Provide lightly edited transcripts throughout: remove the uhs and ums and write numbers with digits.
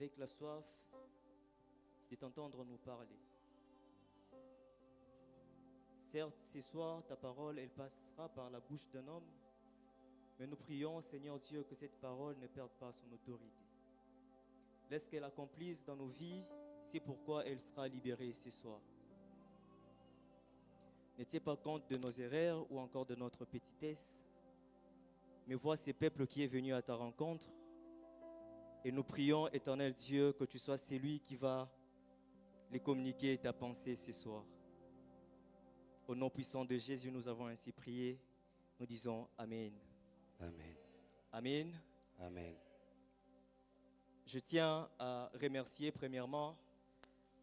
avec la soif de t'entendre nous parler. Certes, ce soir, ta parole, elle passera par la bouche d'un homme, mais nous prions, Seigneur Dieu, que cette parole ne perde pas son autorité. Laisse qu'elle accomplisse dans nos vies, c'est pourquoi elle sera libérée ce soir. Ne tiens pas compte de nos erreurs ou encore de notre petitesse, mais vois ces peuples qui est venu à ta rencontre. Et nous prions, éternel Dieu, que tu sois celui qui va les communiquer ta pensée ce soir. Au nom puissant de Jésus, nous avons ainsi prié. Nous disons Amen. Amen. Amen. Amen. Je tiens à remercier premièrement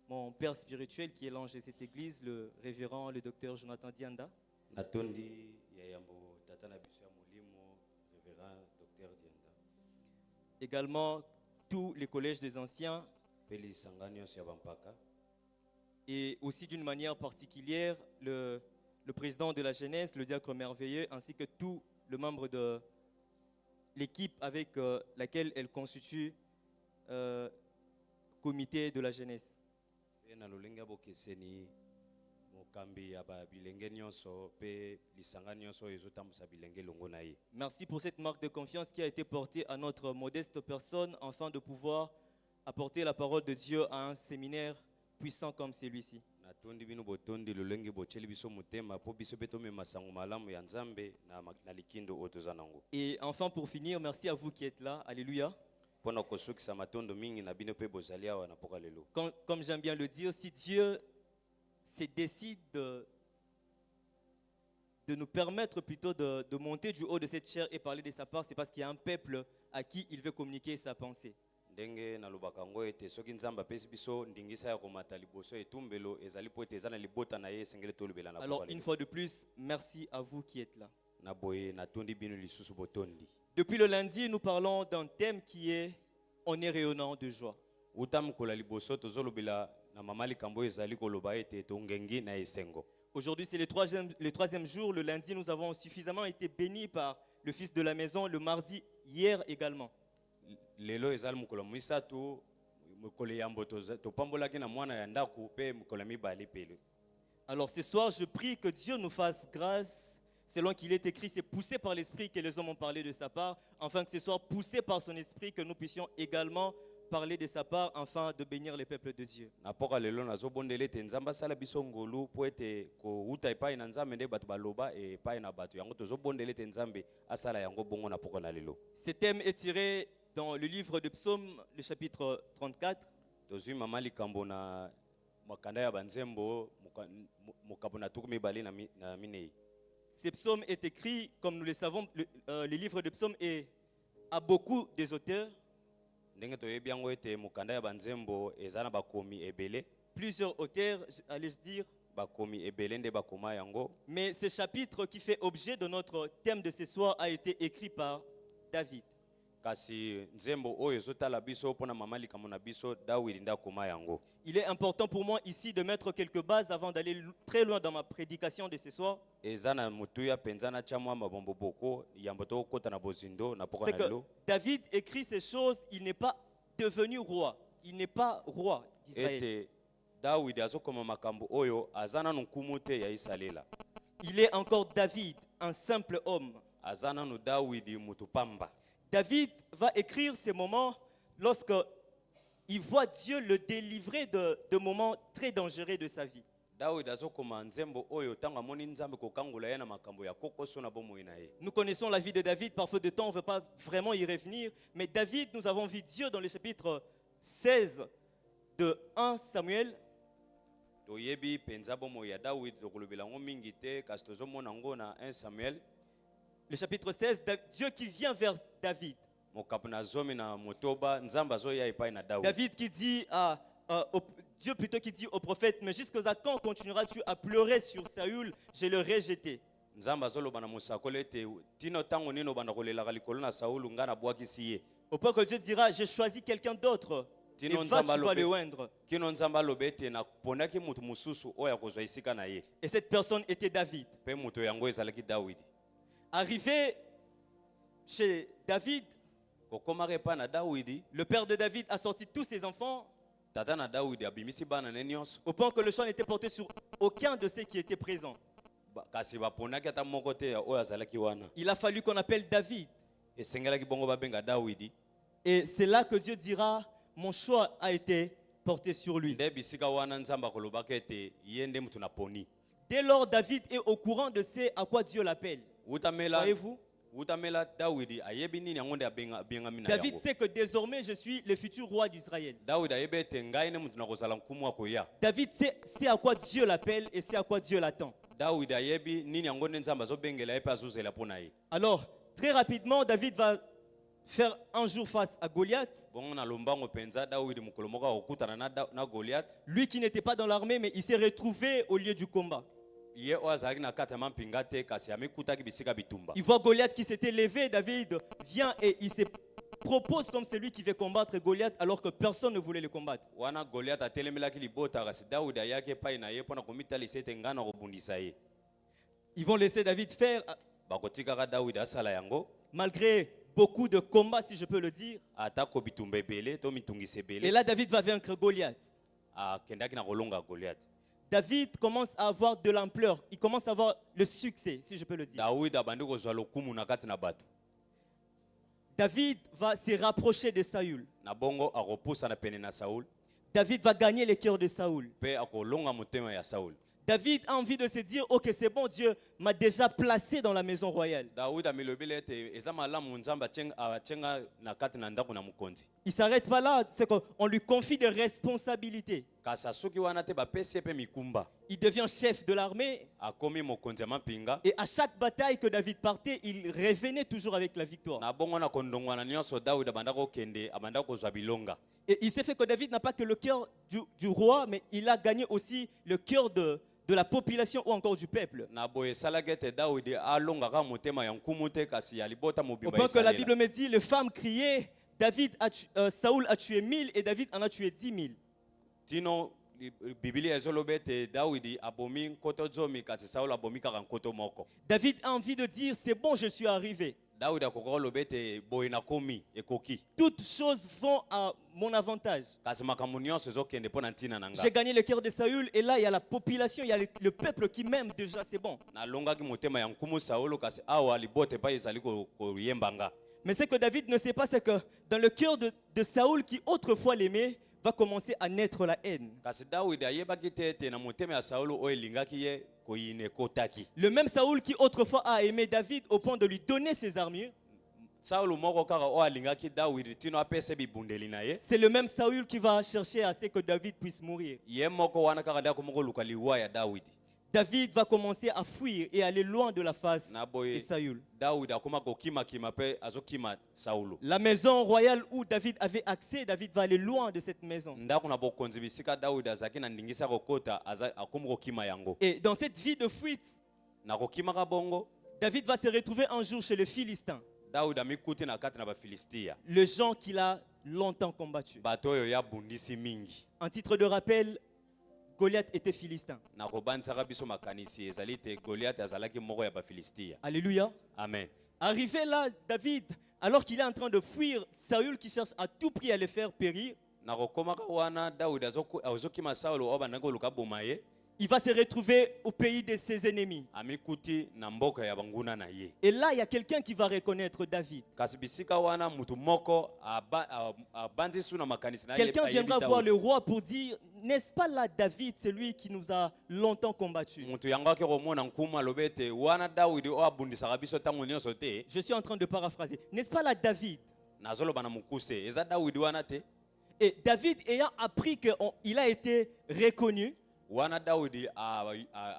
mon père spirituel qui est l'ange de cette église, le révérend, le docteur Jonathan Dianda. Natondi ya yambo tata na biso ya molimo révérend docteur Dianda. Également tous les collèges des anciens Peli sangani ya bampaka. et aussi d'une manière particulière le président de la jeunesse, le diacre merveilleux, ainsi que tous les membres de l'équipe avec laquelle elle constitue comité de la jeunesse. Na lolenga bokeseni mokambi ya ba bilenge nyonso pe lisanga nyonso ezotambusa bilenge longo na ye. Merci pour cette marque de confiance qui a été portée à notre modeste personne afin de pouvoir apporter la parole de Dieu à un séminaire puissant comme celui-ci. Natondi bino botondi lolenge bocheli biso motema po biso beto me masango malamu ya Nzambe na likindo otoza nango. Et enfin pour finir, merci à vous qui êtes là. Alléluia. Pona kosukisa matondo mingi na bino pe bozali awa na poka lelo. Comme j'aime bien le dire, si Dieu se décide de nous permettre plutôt de monter du haut de cette chair et parler de sa part, c'est parce qu'il y a un peuple à qui il veut communiquer sa pensée. Ndenge na lobaka ngo ete soki Nzamba pesi biso ndingisa ya komata liboso etumbelo ezali po ete ezana libota na ye sengele tolobela na poka lelo. Alors une fois de plus, merci à vous qui êtes là. Na boye natondi bino lisusu botondi. Depuis le lundi, nous parlons d'un thème qui est « On est rayonnant de joie ». Utamkola liboso tozolobela na mamali kambo ezali koloba ete tongengi na esengo. Aujourd'hui, c'est le troisième jour. Le lundi, nous avons suffisamment été bénis par le fils de la maison. Le mardi, hier également. Lelo ezali mokolo misatu mokolo yambo topambolaki na mwana ya ndaku pe mokolo mibali pele. Alors ce soir, je prie que Dieu nous fasse grâce. Selon qu'il est écrit, c'est poussé par l'Esprit que les hommes ont parlé de sa part, afin que ce soit poussé par son Esprit que nous puissions également parler de sa part, afin de bénir les peuples de Dieu. Napoka lelo nazobondela ete Nzamba sala biso ngolu po ete ko uta epai na Nzambe nde bato baloba epai na bato yango tozobondela ete Nzambe asala yango bongo na poka na lelo. Ce thème est tiré dans le livre de Psaume, le chapitre 34. Tozui mama likambo na makanda ya banzembo mokabo na tuku mibali na minei. Ce psaume est écrit, comme nous le savons, le livre de Psaume a beaucoup des auteurs. Ndenge toyebi yango ete mokanda ya banzembo ezana bakomi ebele. Plusieurs auteurs, allais-je dire. Bakomi ebele nde bakoma yango. Mais ce chapitre qui fait objet de notre thème de ce soir a été écrit par David. Kasi nzembo oyo ezotala biso pona mama likambo na biso Dawidi nda koma yango. Il est important pour moi ici de mettre quelques bases avant d'aller très loin dans ma prédication de ce soir. C'est que David écrit ces choses, il n'est pas devenu roi. Il n'est pas roi d'Israël. Il est encore David, un simple homme. David va écrire ces moments lorsque il voit Dieu le délivrer de moments très dangereux de sa vie. Nous connaissons la vie de David, parfois de temps on ne veut pas vraiment y revenir, mais David, nous avons vu Dieu dans le chapitre 16 de 1 Samuel. Le chapitre 16, Dieu qui vient vers David. David qui dit Dieu plutôt qui dit au prophète, mais jusqu'à quand continueras-tu à pleurer sur Saül? Je le rejeté. Au point que Dieu dira, j'ai choisi quelqu'un d'autre. Et va, tu vas le oindre. Et cette personne était David. Arrivé chez David, kokomaka epai na dawidi Le père de David a sorti tous ses enfants tata na dawidi abimisi bana ne nyonso au point que le champ n'était porté sur aucun de ceux qui étaient présents. kasi baponaki ata moko te ya oyo azalaki wana Il a fallu qu'on appelle David. esengelaki bongo babenga dawidi Et c'est là que Dieu dira, mon choix a été porté sur lui. nde bisika wana nzambe akolobaka ete ye nde mutu na poni Dès lors, David est au courant de ce à quoi Dieu l'appelle. utamela Voyez-vous? utamela dawidi ayebi nini yango nde abengami na David yango sait que désormais je suis le futur roi d'Israël. dawidi ayebi ete ngai nde mutu na kozala nkumu akoya David sait à quoi Dieu l'appelle et c'est à quoi Dieu l'attend. dawidi ayebi nini yango nde nzambe azobengela ye mpe azozela mpo na ye Alors, très rapidement, David va faire un jour face à Goliath. bongo na lombango mpenza dawidi mokolo moko akokutana na goliath Lui qui n'était pas dans l'armée, mais il s'est retrouvé au lieu du combat. ye oyo azalaki na kati ya mampinga te kasi amikutaki bisika bitumba Il voit Goliath qui s'était levé. David vient et il se propose comme celui qui veut combattre Goliath alors que personne ne voulait le combattre. wana goliath atelemelaki libota kasi dawidi ayaki epai na ye mpo na komitalisa ete ngai na kobundisa ye Ils vont laisser David faire, bakotikaka dawidi asala yango malgré beaucoup de combats, si je peux le dire. atako bitumba ebele to mitungisa Et ebele là, David va vaincre Goliath. akendaki na kolonga goliath David commence à avoir de l'ampleur. Il commence à avoir le succès, si je peux le dire. dawidi abandi kozwa lokumu na kati na bato David va se rapprocher de Saül. na bongo akopusana pene na saul David va gagner le cœur de Saül. mpe akolonga motema ya saul David a envie de se dire, ok, c'est bon, Dieu m'a déjà placé dans la maison royale. dawidi amilobeli ete eza malamu nzambe atyenga na kati na ndako na mokonzi Il ne s'arrête pas là, c'est qu'on lui confie des responsabilités. kasi soki wana te bapesi ye mpe mikumba Il devient chef de l'armée akomi mokonzi ya mampinga et à chaque bataille que David partait, il revenait toujours avec la victoire. na bongo na kondongwana nyonso dawidi abandaki kokende abandaki kozwa bilonga Et il s'est fait que David n'a pas que le cœur du roi, mais il a gagné aussi le cœur de la population ou encore du peuple. na boye esalaki ete dawidi alongaka motema ya nkumu te kasi ya libota Au mobimba point que la esalela Bible me dit, les femmes criaient, Saoul a tué 1000 et David en a tué 10 000. tino bibilia ezoloba ete dawidi abomi nkoto zomi kasi saulo abomi kaka nkoto moko David a envie de dire, c'est bon, je suis arrivé. dawidi akoki koloba ete boye nakomi ekoki Toutes choses vont à mon avantage. kasi makambo nyonso ezokende mpo na ntina na J'ai ngai gagné le cœur de Saül et là, il y a la population, il y a le peuple qui m'aime déjà, c'est bon. nalongaki motema ya nkumu saulo kasi awa libota epai ezali koyemba nga Mais ce que David ne sait pas, c'est que dans le cœur de Saül, qui autrefois l'aimait, va commencer à naître la haine. kasi dawidi ayebaki te ete na motema ya saulo oyo elingaki ye koyina ekotaki Le même Saül qui autrefois a aimé David au point de lui donner ses armures, saulo moko kaka oyo alingaki dawidi tino apesa bibundeli na ye c'est le même Saül qui va chercher à ce que David puisse mourir. ye moko wana kaka nde akomi koluka liwa ya dawidi David va commencer à fuir et aller loin de la face na de boye Saül. dawidi akoma kokimakima mpe azokima saulo La maison royale où David avait accès, David va aller loin de cette maison. ndako na bokonzi bisika dawidi azalaki na ndingisa ya kokota akomi kokima yango Et dans cette vie de fuite, na kokimaka bongo David va se retrouver un jour chez les Philistins, dawidi amikuti na kati na bafilistia les gens qu'il a longtemps combattus. bato oyo yabundisi mingi En titre de rappel, Goliath était philistin. na kobandisaka biso makanisi ezali te goliath azalaki moko ya bafilistia Alléluia. amen Arrivé là, David, alors qu'il est en train de fuir Saül qui cherche à tout prix à le faire périr, na kokomaka wana dawidi azokima saulo oyo bandaki koluka boma ye il va se retrouver au pays de ses ennemis. amikuti na mboka ya banguna na ye Et là, il y a quelqu'un qui va reconnaître David. kasi bisika wana mutu moko abandi su na makanisi na ye, Quelqu'un ayebi viendra Dawidi. voir le roi pour dire, n'est-ce pas là David, celui qui nous a longtemps combattus? mutu yango ake komona nkumu alobi ete wana dawidi oyo abundisaka biso ntango nyonso te Je suis en train de paraphraser. N'est-ce pas là David? nazoloba na mokuse eza dawidi wana te Et David ayant appris qu'il a été reconnu, wana dawidi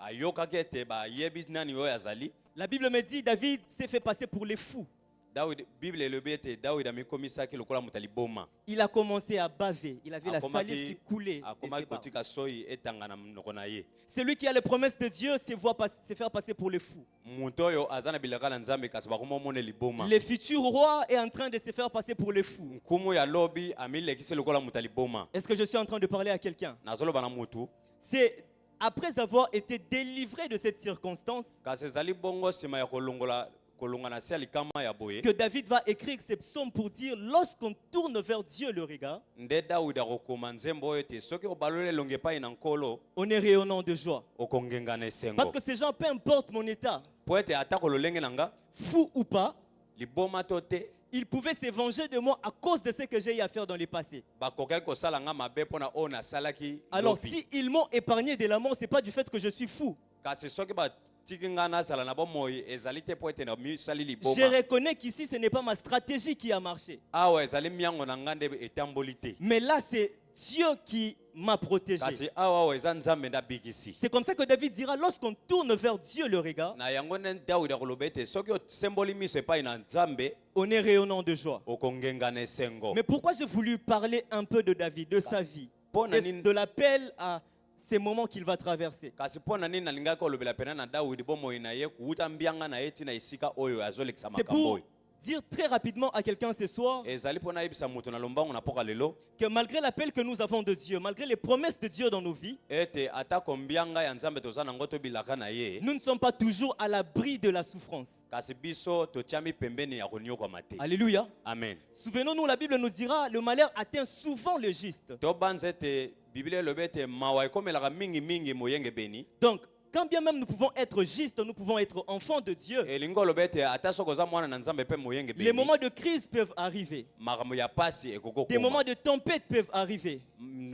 ayokaki ete bayebi nani oyo azali la Bible me dit David s'est fait passer pour les fous. dawidi bible elobi ete dawidi amikomisaki lokola moto aliboma Il a commencé à baver. Il avait la salive qui coulait. de akomaki ses barbes. kotika soi etanga na monoko na ye Celui qui a les promesses de Dieu se faire passer pour les fous. moto oyo aza na bilaka na nzambe kasi bakoma omona liboma Le futur roi est en train de se faire passer pour les fous. nkumu ya lobi amilekisi lokola moto aliboma Est-ce que je suis en train de parler à quelqu'un? nazoloba na mutu C'est après avoir été délivré de cette circonstance, kasi ezali bongo nsima ya kolongola kolongana se ya likama ya boye que David va écrire ces psaumes pour dire lorsqu'on tourne vers Dieu le regard, nde Dawidi akokoma nzembo oyo ete soki obaloli elongi epai na nkolo on est rayonnant de joie. okongengana esengo Parce que ces gens, peu importe mon état, po ete atako lolenge na nga fou ou pas, liboma to te ils pouvaient se venger de moi à cause de ce que j'ai eu à faire dans le passé. bakokaki kosala nga mabe mpona oyo nasalaki Alors, lobi. si ils m'ont épargné de la mort, ce n'est pas du fait que je suis fou. kasi soki batiki nga nazala na bomoi ezali te po ete na misali Je liboma reconnais qu'ici, ce n'est pas ma stratégie qui a marché. awa ezali miango na nga nde etamboli te Mais là, c'est Dieu qui m'a protégé. kasi awa eza nzambe nde abikisi C'est comme ça que David dira, lorsqu'on tourne vers Dieu le regard, na yango nde Dawidi akoloba ete soki osemboli miso epai na nzambe on est rayonnant de joie. okongengana esengo Mais pourquoi j'ai voulu parler un peu de David, de sa vie, Pona et nini- de l'appel à ces moments qu'il va traverser? kasi mpo na nini nalingaki kolobela pena na Dawidi bomoi na ye kuuta mbianga na ye ntina esika oyo azolekisa C'est makambo pour oyo dire très rapidement à quelqu'un ce soir ezali mpo nayebisa moto na lombango na poka lelo que malgré l'appel que nous avons de Dieu, malgré les promesses de Dieu dans nos vies, ete atako mbianga ya nzambe toza nango tobilaka na ye nous ne sommes pas toujours à l'abri de la souffrance. kasi biso totiami pembeni ya koniokwama te Alléluia. amen Souvenons-nous, la Bible nous dira, le malheur atteint souvent le juste. tobanza ete biblia elobi ete mawa ekomelaka mingimingi moyenge beni Donc, quand bien même nous pouvons être justes, nous pouvons être enfants de Dieu, elingi olobi ete ata soki oza mwana na nzambe mpe moyenge les beni moments de crise peuvent arriver. makambo ya pasi Des ekokokoma moments de tempête peuvent arriver.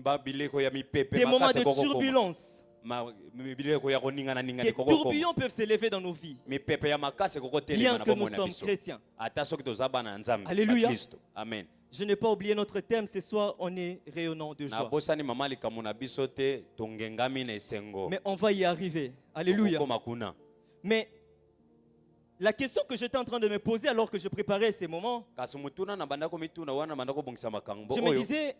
babileko ya mipepe Des moments makasi de ekokokoma turbulence. bileko ya koningana-ningana Des ekokokoma tourbillons peuvent s'élever dans nos vies, mipepe ya makasi bien ekokotelema na que nous bomoi na sommes biso chrétiens. ata soki toza bana ya nzambe Alléluia. bakristo amen Je n'ai pas oublié notre thème ce soir, on est rayonnant de joie. nabosani mama likambo na biso te tongengami na esengo Mais on va y arriver. Alléluia. okokoma kuna Mais la question que j'étais en train de me poser alors que je préparais ces moments, kasi mutuna na bandako mituna wana bandako bongisa makambo je me oyo disais,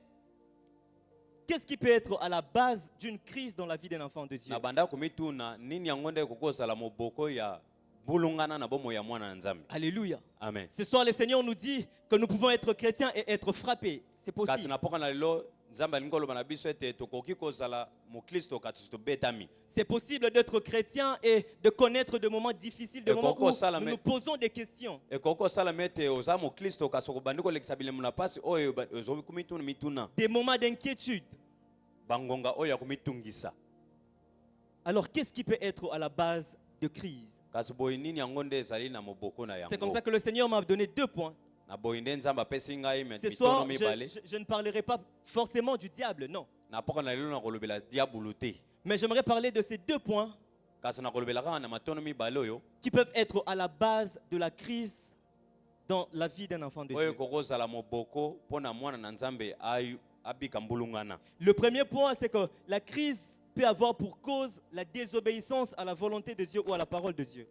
qu'est-ce qui peut être à la base d'une crise dans la vie d'un enfant de Dieu? na bandako mituna nini yango nde ekokozala moboko ya bulungana na bomoi ya mwana na nzambe Alléluia. amen Ce soir, le Seigneur nous dit que nous pouvons être chrétiens et être frappés. C'est kasi possible. na poka na lelo nzambe alingi koloba na biso ete tokoki kozala mokristo kasi tobetami C'est possible d'être chrétien et de connaître des moments difficiles, des Et moments Coco où Salamé. nous nous posons des questions. ekoki kosala ete oza mokristo kasi okobandi kolekisa bilemo na pasi oyo ozoki komituna mituna Des moments d'inquiétude. bangonga oyo ya komitungisa Alors, qu'est-ce qui peut être à la base de crise? kasi boyi nini yango nde ezali na moboko na C'est comme yango ça que le Seigneur m'a donné 2 points. na boyi nde nzambe apesi ngai Ce mitono soir, mibale je ne parlerai pas forcément du diable, non. na poka na lelo na kolobela diabulu te Mais j'aimerais parler de ces 2 points kasi na kolobela kaka na matono mibale oyo qui peuvent être à la base de la crise dans la vie d'un enfant de oyo Dieu. kokozala moboko mpo na mwana na nzambe abika mbulungana Le premier point, c'est que la crise peut avoir pour cause la désobéissance à la volonté de Dieu ou à la parole de Dieu.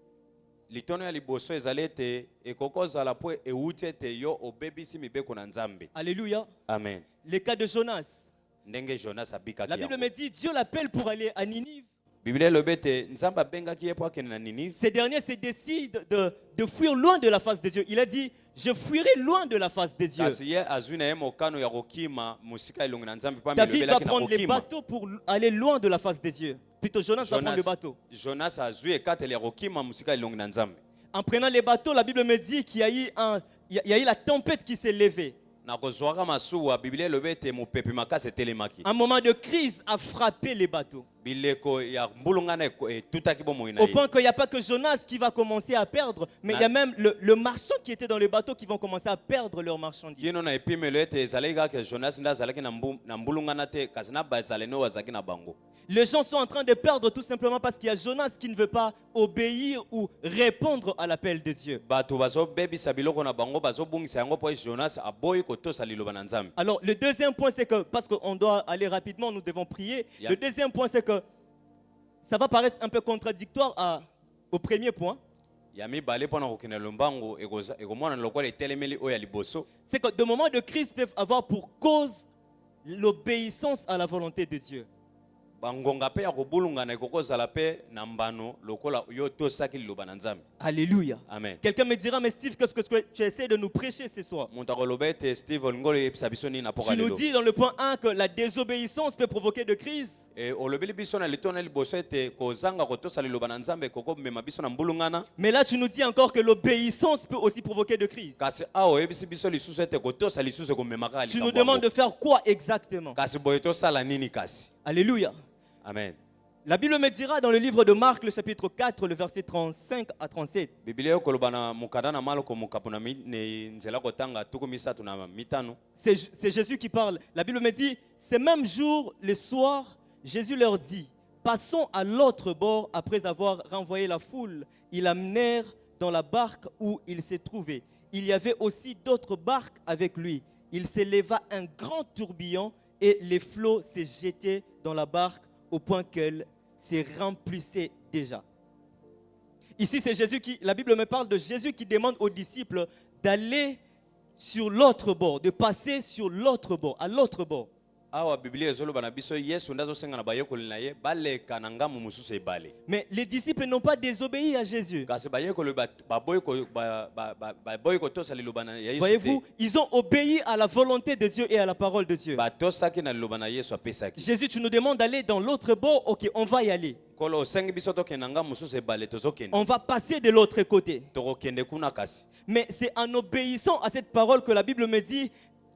litono ya liboso ezali ete ekokozala mpo euti ete yo obebisi mibeko na nzambe Alléluia. amen Le cas de Jonas. ndenge jonas La abikaki Bible yango me dit, Dieu l'appelle pour aller à Ninive. biblia elobi ete nzambe abengaki ye mpo akende na ninive Ces derniers se décident de fuir loin de la face de Dieu. Il a dit, je fuirai loin de la face de Dieu. kasi ye azwi na ye mokano ya kokima mosika elongi na nzambe mpo David va amilobelaki na prendre les kokima bateaux pour aller loin de la face de Dieu. Plutôt Jonas va prendre le bateau. jonas azwi ekateli ya kokima mosika elongi na nzambe En prenant les bateaux, la Bible me dit qu'il y a eu la tempête qui s'est levée. na kozwaka masuwa biblia elobi ete mopepe makasi etelemaki Un moment de crise a frappé les bateaux. bileko ya mbulungana etutaki bomoi na Au ye point qu'il n'y a pas que Jonas qui va commencer à perdre, mais il y a même le marchand qui était dans le bateau qui vont commencer à perdre leurs marchandises. kino na epimelo ete ezalaki kaka jonas nde azalaki na mbulungana te kasi na bazalene oyo azalaki na bango Les gens sont en train de perdre tout simplement parce qu'il y a Jonas qui ne veut pas obéir ou répondre à l'appel de Dieu. bato bazobebisa biloko na bango bazobungisa yango mpo jonas aboyi kotosa liloba na nzambe Alors le deuxième point c'est que, parce qu'on doit aller rapidement, nous devons prier. Yeah. Le deuxième point c'est que ça va paraître un peu contradictoire au premier point. ya mibale mpo na kokende lombango ekomona lokola etelemeli oyo ya liboso C'est que de moments de crise peuvent avoir pour cause l'obéissance à la volonté de Dieu. bangonga pe ya kobulungana ekokozala pe na mbano lokola yo tosaki liloba na Nzambe. Alléluia. Amen. Quelqu'un me dira, mais Steve, qu'est-ce que tu essaies de nous prêcher ce soir? Moto akoloba ete Steve ngolo yebisa biso nini na poka Tu nous lelo. dis dans le point 1 que la désobéissance peut provoquer de crise. E olobeli biso na litona liboso ete kozanga kotosa liloba na Nzambe koko mema biso na mbulungana. Mais là, tu nous dis encore que l'obéissance peut aussi provoquer de crise. Kasi awo yebisi biso lisusu ete kotosa lisusu komemaka Tu nous likambo. demandes de faire quoi exactement? Kasi boye tosala nini kasi? Alléluia. Amen. La Bible me dira dans le livre de Marc, le chapitre 4, le verset 35 à 37. Biblia koloba na mukada na maloko mukapuna ne nzela kotanga tuku misatu na mitano. C'est Jésus qui parle. La Bible me dit, ce même jour, le soir, Jésus leur dit, passons à l'autre bord après avoir renvoyé la foule. Ils l'amenèrent dans la barque où il s'est trouvé. Il y avait aussi d'autres barques avec lui. Il s'éleva un grand tourbillon et les flots se jetaient dans la barque au point qu'elle se remplissait déjà. Ici, c'est Jésus qui, la Bible me parle de Jésus qui demande aux disciples d'aller sur l'autre bord, de passer sur l'autre bord, à l'autre bord. Awa Biblia ezoloba na biso Yesu ndazo senga na bayekoli na ye baleka na ngamu mususu ebale. Mais les disciples n'ont pas désobéi à Jésus. Kasi bayekoli baboy ko tosa liloba na Yesu. Voyez-vous, ils ont obéi à la volonté de Dieu et à la parole de Dieu. Ba tosaki na liloba na Yesu apesaki. Jésus, tu nous demandes d'aller dans l'autre bord, ok, on va y aller. Kolo sengi biso to kenanga mususu ebale tozokende. On va passer de l'autre côté. Tokokende kuna kasi. Mais c'est en obéissant à cette parole que la Bible me dit,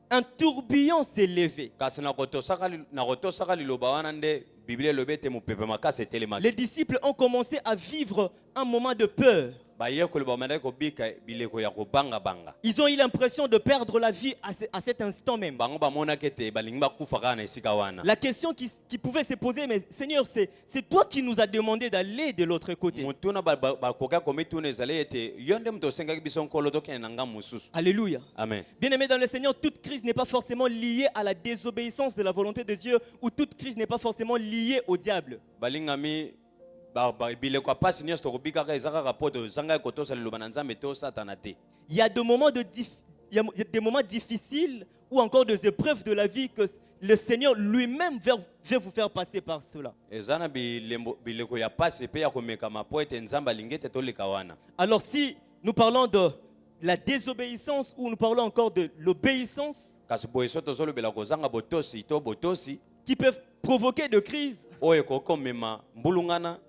un tourbillon s'est levé. Kasi na kotosaka liloba wana nde Biblia lobete mupepe makase telemaki. Les disciples ont commencé à vivre un moment de peur. Bayekoli bamanda ko bika bileko ya kobanga banga. Ils ont eu l'impression de perdre la vie à cet instant même. Bango bamona kete balingi bakufa kana esika wana. La question qui pouvait se poser, mais Seigneur, c'est toi qui nous as demandé d'aller de l'autre côté. Mutuna bakoka komituna ezali ete yonde mto sengaki biso nkolo tokende na ngamu mususu. Alléluia. Amen. Bien-aimés dans le Seigneur, toute crise n'est pas forcément liée à la désobéissance de la volonté de Dieu ou toute crise n'est pas forcément liée au diable. Balingami bileko pasi nyos to kobikaka ezaka rapoto zanga kotosa liloba na Nzambe to satana te. Il y a des moments des moments difficiles ou encore des épreuves de la vie que le Seigneur lui-même veut vous faire passer par cela. Ezana bileko ya pasi pe ya komekama po ete Nzambe alingete to leka wana. Alors si nous parlons de la désobéissance ou nous parlons encore de l'obéissance, Kasi boyeso tozolobela kozanga botosi to botosi qui peuvent provoquer de crises. oyo kokomema mbulungana.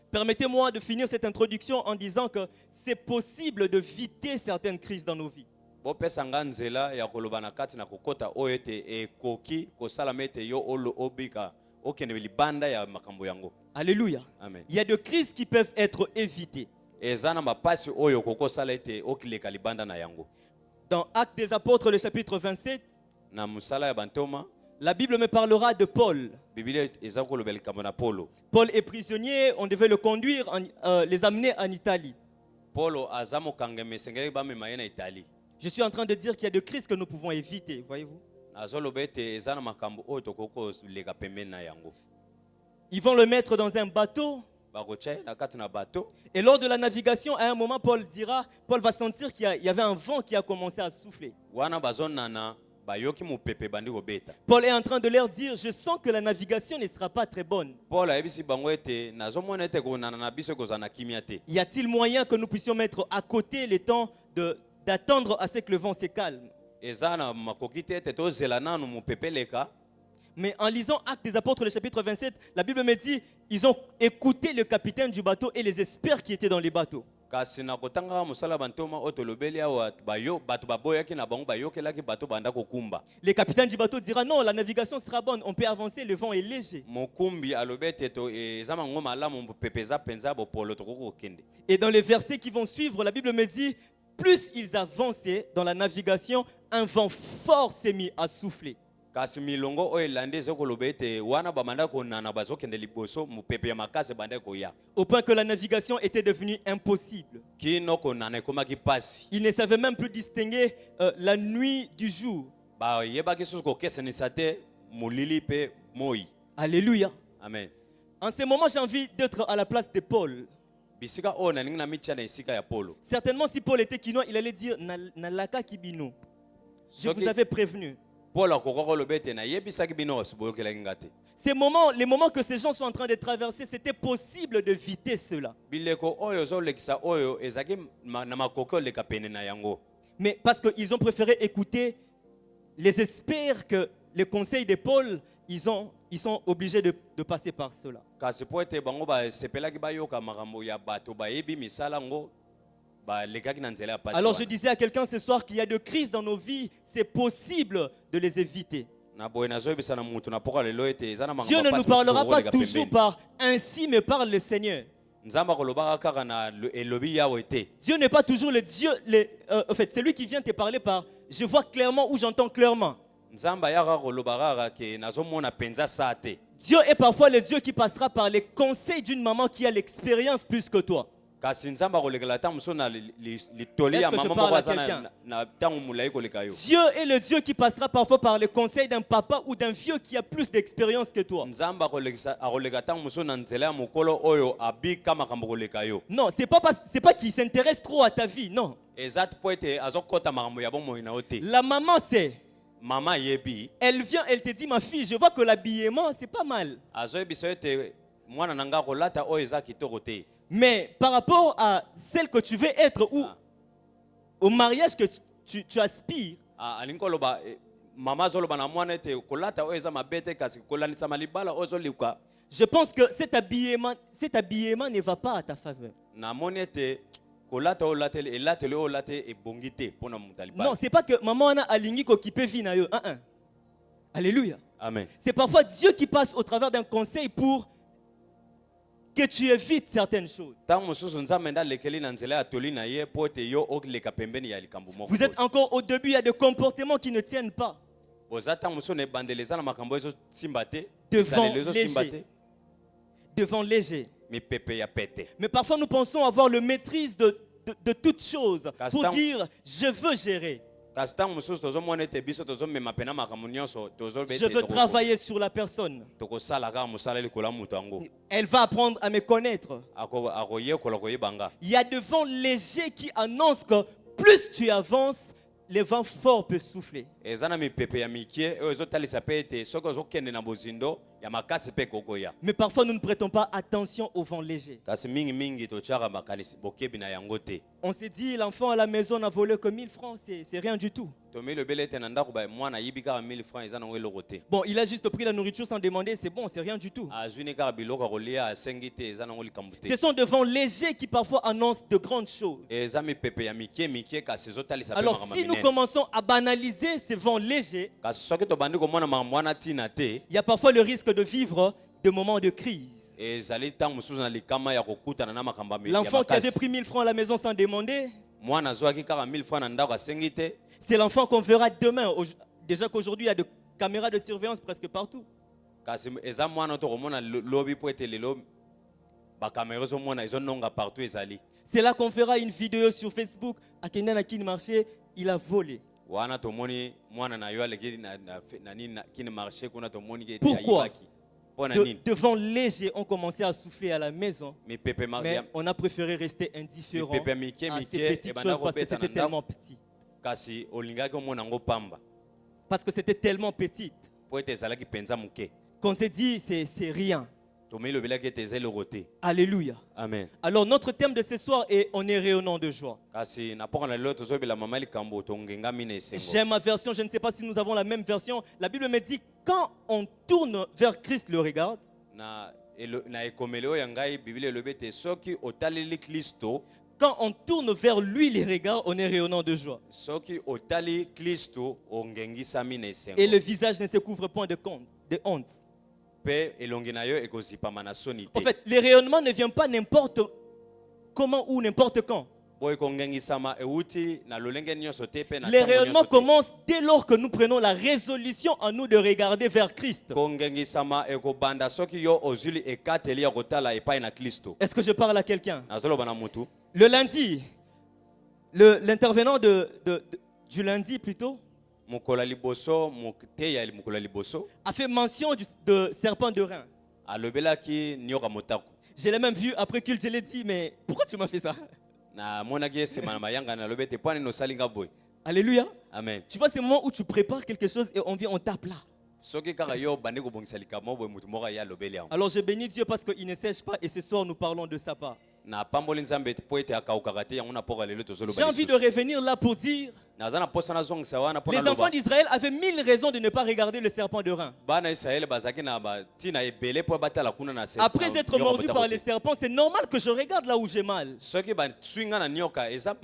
Permettez-moi de finir cette introduction en disant que c'est possible de éviter certaines crises dans nos vies. Bopesa nga nzela ya koloba na kati na kokota oyo ete ekoki kosala mete yo olo obika okende libanda ya makambo yango. Alléluia. Amen. Il y a des crises qui peuvent être évitées. Ezana mapasi oyo kokosala ete okileka libanda na yango. Dans Actes des Apôtres, le chapitre 27, Na musala ya bantoma la Bible me parlera de Paul. Biblia eza kolobela likambo na Polo. Paul est prisonnier, on devait le conduire, les amener en Italie. Polo aza mokangami esengeli bamema ye na Italie. Je suis en train de dire qu'il y a des crises que nous pouvons éviter, voyez-vous. Azoloba ete eza na makambo oyo tokokoleka pembeni na yango. Ils vont le mettre dans un bateau. Bakotia ye na kati na bato. Et lors de la navigation, à un moment, Paul va sentir qu'il y avait un vent qui a commencé à souffler. Wana bazonana bayoki mupepe bandi kobeta. Paul est en train de leur dire, je sens que la navigation ne sera pas très bonne. Paul ayebisi bango ete nazomona ete konana na biso ekozala na kimia te. Y a-t-il moyen que nous puissions mettre à côté le temps d'attendre à ce que le vent se calme? Eza na makoki te ete tozela nanu mupepe leka. Mais en lisant Actes des Apôtres, le chapitre 27, la Bible me dit, ils ont écouté le capitaine du bateau et les experts qui étaient dans les bateaux. Kasi na kotanga musala bantoma oyo tolobeli awa bato baboyaki na bango bayokelaki bato banda kokumba. Le capitaine du bateau dira, non, la navigation sera bonne, on peut avancer, le vent est léger. Mokumbi alobi ete eza mango malamu mupepe eza penza bopolo tokokokende. Et dans les versets qui vont suivre, la Bible me dit, plus ils avançaient dans la navigation, un vent fort s'est mis à souffler. Kasi milongo oyo elandi ezokoloba ete wana bamanda konana bazokende liboso mupepe ya makasi banda koya. Au point que la navigation était devenue impossible. Kino konana ekomaki pasi. Ils ne savaient même plus distinguer la nuit du jour. Bayebaki susu kokesenisa te molili pe moi. Alléluia. Amen. En ce moment, j'ai envie d'être à la place de Paul. Bisika oyo nalingi na mitia na esika ya Polo. Certainement, si Paul était quinois, il allait dire Nalaka Kibino. Je vous avais prévenu. Paul akokoko loba ete nayebisaki bino boyokelaki nga te. Les moments que ces gens sont en train de traverser, c'était possible d'éviter cela. Bileko oyo ozolekisa oyo ezalaki na makoki oleka pene na yango. Mais parce qu'ils ont préféré écouter les experts que les conseils de Paul, ils sont obligés de passer par cela. Kasi po ete bango basepelaki bayoka makambo ya bato bayebi misala ngo balekaki na nzela ya pasi. Alors je disais à quelqu'un ce soir qu'il y a de crises dans nos vies, c'est possible de les éviter. Na boye nazoyebisa na mutu na poka lelo ete eza na makambo Dieu ne nous pasi parlera mosusu pas okoleka toujours pembeni. par ainsi me parle le Seigneur. Nzamba kolobaka kaka na elobi yawe te. Dieu n'est pas toujours le Dieu, en fait, c'est lui qui vient te parler par je vois clairement ou j'entends clairement. Nzamba yaka kolobaka ke nazomona penza sa te. Dieu est parfois le Dieu qui passera par les conseils d'une maman qui a l'expérience plus que toi. Kasi nzamba kolekela ta muso na litoli ya Est-ce que je mama parle moko à aza quelqu'un? na tango mulai koleka yo. Dieu est le Dieu qui passera parfois par les conseils d'un papa ou d'un vieux qui a plus d'expérience que toi. Nzamba akoleka ta muso na nzela ya mokolo oyo abika makambo koleka yo. Non, c'est pas qu'il s'intéresse trop à ta vie, non. Ezat po ete azokota makambo ya bomoi na yo te. La maman sait. Mama yebi Elle vient, elle te dit, ma fille, je vois que l'habillement, c'est pas mal. azoyebisa ete mwana na nga kolata oyo eza kitoko te. Mais par rapport à celle que tu veux être ou au mariage que tu aspires, Alingi koloba mama azoloba na mwana ete kolata oyo eza mabe te kasi kolanisa malibala oyo ozoluka. je pense que cet habillement ne va pas à ta faveur. Namoni ete kolata oyo elateli oyo olate ebongi te mpona moto ya libala. Non, c'est pas que maman a aligné qu'occupé vie na yo. Alléluia. Amen. C'est parfois Dieu qui passe au travers d'un conseil pour que tu évites certaines choses. Ntango mosusu nzambe nde alekeli na nzela ya toli na ye mpo ete yo oleka pembeni ya likambo moko. Vous êtes encore au début, il y a des comportements qui ne tiennent pas. Boza ntango mosusu na ebandeli eza na makambo ezosimba te. Devant Ezaleli ezosimba te. léger. Devant léger. Mipepe ya pete. Mais parfois nous pensons avoir le maîtrise de toutes choses pour Castan- dire je veux gérer, Kasi ntango mosusu tozomona ete biso tozomema pena makambo nyonso tozoloba je veux travailler sur la personne. tokosala kaka mosala likolo ya moto yango. Elle va apprendre à me connaître. Akoyekola koyeba nga. Il y a des vents légers qui annoncent que plus tu avances, les vents forts peuvent souffler. Eza na mipepe ya mikie oyo ezotalisa mpe ete soki ozokende na bozindo ya makasi mpe kokoya. Mais parfois nous ne prêtons pas attention aux vents légers. Kasi mingimingi totyaka makanisi bokebi na yango te. On s'est dit l'enfant à la maison n'a volé que 1000 francs, c'est rien du tout. Tomilobeli ete na ndako mwana ayibi kaka 1000 francs eza nango eloko te. Bon, il a juste pris la nourriture sans demander, c'est bon, c'est rien du tout. Azwini kaka biloko ya kolia asengi te eza nango likambo te. Ce sont des vents légers qui parfois annoncent de grandes choses. Eza mipepe ya mikie kasi ezotalisa mpe Alors makambo si nous minene. commençons à banaliser ces vents légers, Kasi soki tobandi komona makambo wana ntina te il y a parfois le risque de vivre des moments de crise. ezali ntango mosusu na likama ya kokutana na makambo ya L'enfant qui avait makasi. pris 1000 francs à la maison sans demander, Mwana azwaki kaka 1000 francs na ndako asengi te. c'est l'enfant qu'on verra demain. Déjà qu'aujourd'hui, il y a des caméras de surveillance presque partout. Kasi eza mwana tokomona lobi po ete lelo bakamera ezomona ezononga partout ezali. C'est là qu'on verra une vidéo sur Facebook. À Kenya, qui marché, il a volé. Wana tomoni mwana na yo aleki na nini kini marché kuna tomoni ke ete Pourquoi? ayibaki. Pona nini? De vents légers ont commencé à souffler à la maison. Mipepe Mais on a préféré rester indifférent Mipepe mike à mike, ces petites ebanda choses parce que kobeta c'était na tellement petit. kasi olingaki omona yango pamba. Parce que c'était tellement petite Po ete ezalaki penza moke. qu'on s'est dit c'est rien. Tomilobelaki ete eza eloko te. Alléluia. Amen. Alors notre thème de ce soir est on est rayonnant de joie. Kasi na poka na lelo tozobela mama likambo tongengami na esengo. J'aime ma version, je ne sais pas si nous avons la même version. La Bible me dit quand on tourne vers Christ le regard, Na ekomeli oyo ya ngai biblia elobi ete soki otaleli Kristo, quand on tourne vers lui les regards, on est rayonnant de joie. soki otali Kristo ongengisami na esengo. Et le visage ne se couvre point de honte. Pe elongi na yo ekozipama na soni En te. fait, le rayonnement ne vient pas n'importe comment ou n'importe quand. Boye kongengisama euti na lolenge nyonso te pe na Le ntango rayonnement nyonso te. commence dès lors que nous prenons la résolution en nous de regarder vers Christ. Kongengisama ekobanda soki yo ozuli ekateli ya kotala epai na Kristo. Est-ce que je parle à quelqu'un? Nazoloba na mutu. Le lundi, l'intervenant du lundi plutôt, Mokola liboso moteya mokola liboso a fait mention de serpent de rein. alobelaki nyoka motako. Je l'ai même vu après culte, je l'ai dit, mais pourquoi tu m'as fait ça? Na monaki esima na mayanga na lobete pwani no salinga boy. Alléluia. Amen. Tu vois, c'est le moment où tu prépares quelque chose et on vient, on tape là. Soki kaka yo bande kobongisa likambo boye mutu moko ya lobeli yango. Alors je bénis Dieu parce qu'il ne sèche pas et ce soir nous parlons de sa part. Na pamboli nzambe po ete akaukaka te yango na poka lelo tozoloba. J'ai envie de revenir là pour dire Naza na posa na zongisa wana pona les enfants d'Israël avaient 1000 raisons de ne pas regarder le serpent de rein. Bana Israël bazaki na ba tina ebele po batala kuna na serpent. Après être mordu par les serpents, c'est normal que je regarde là où j'ai mal. Soki ba swinga na nyoka eza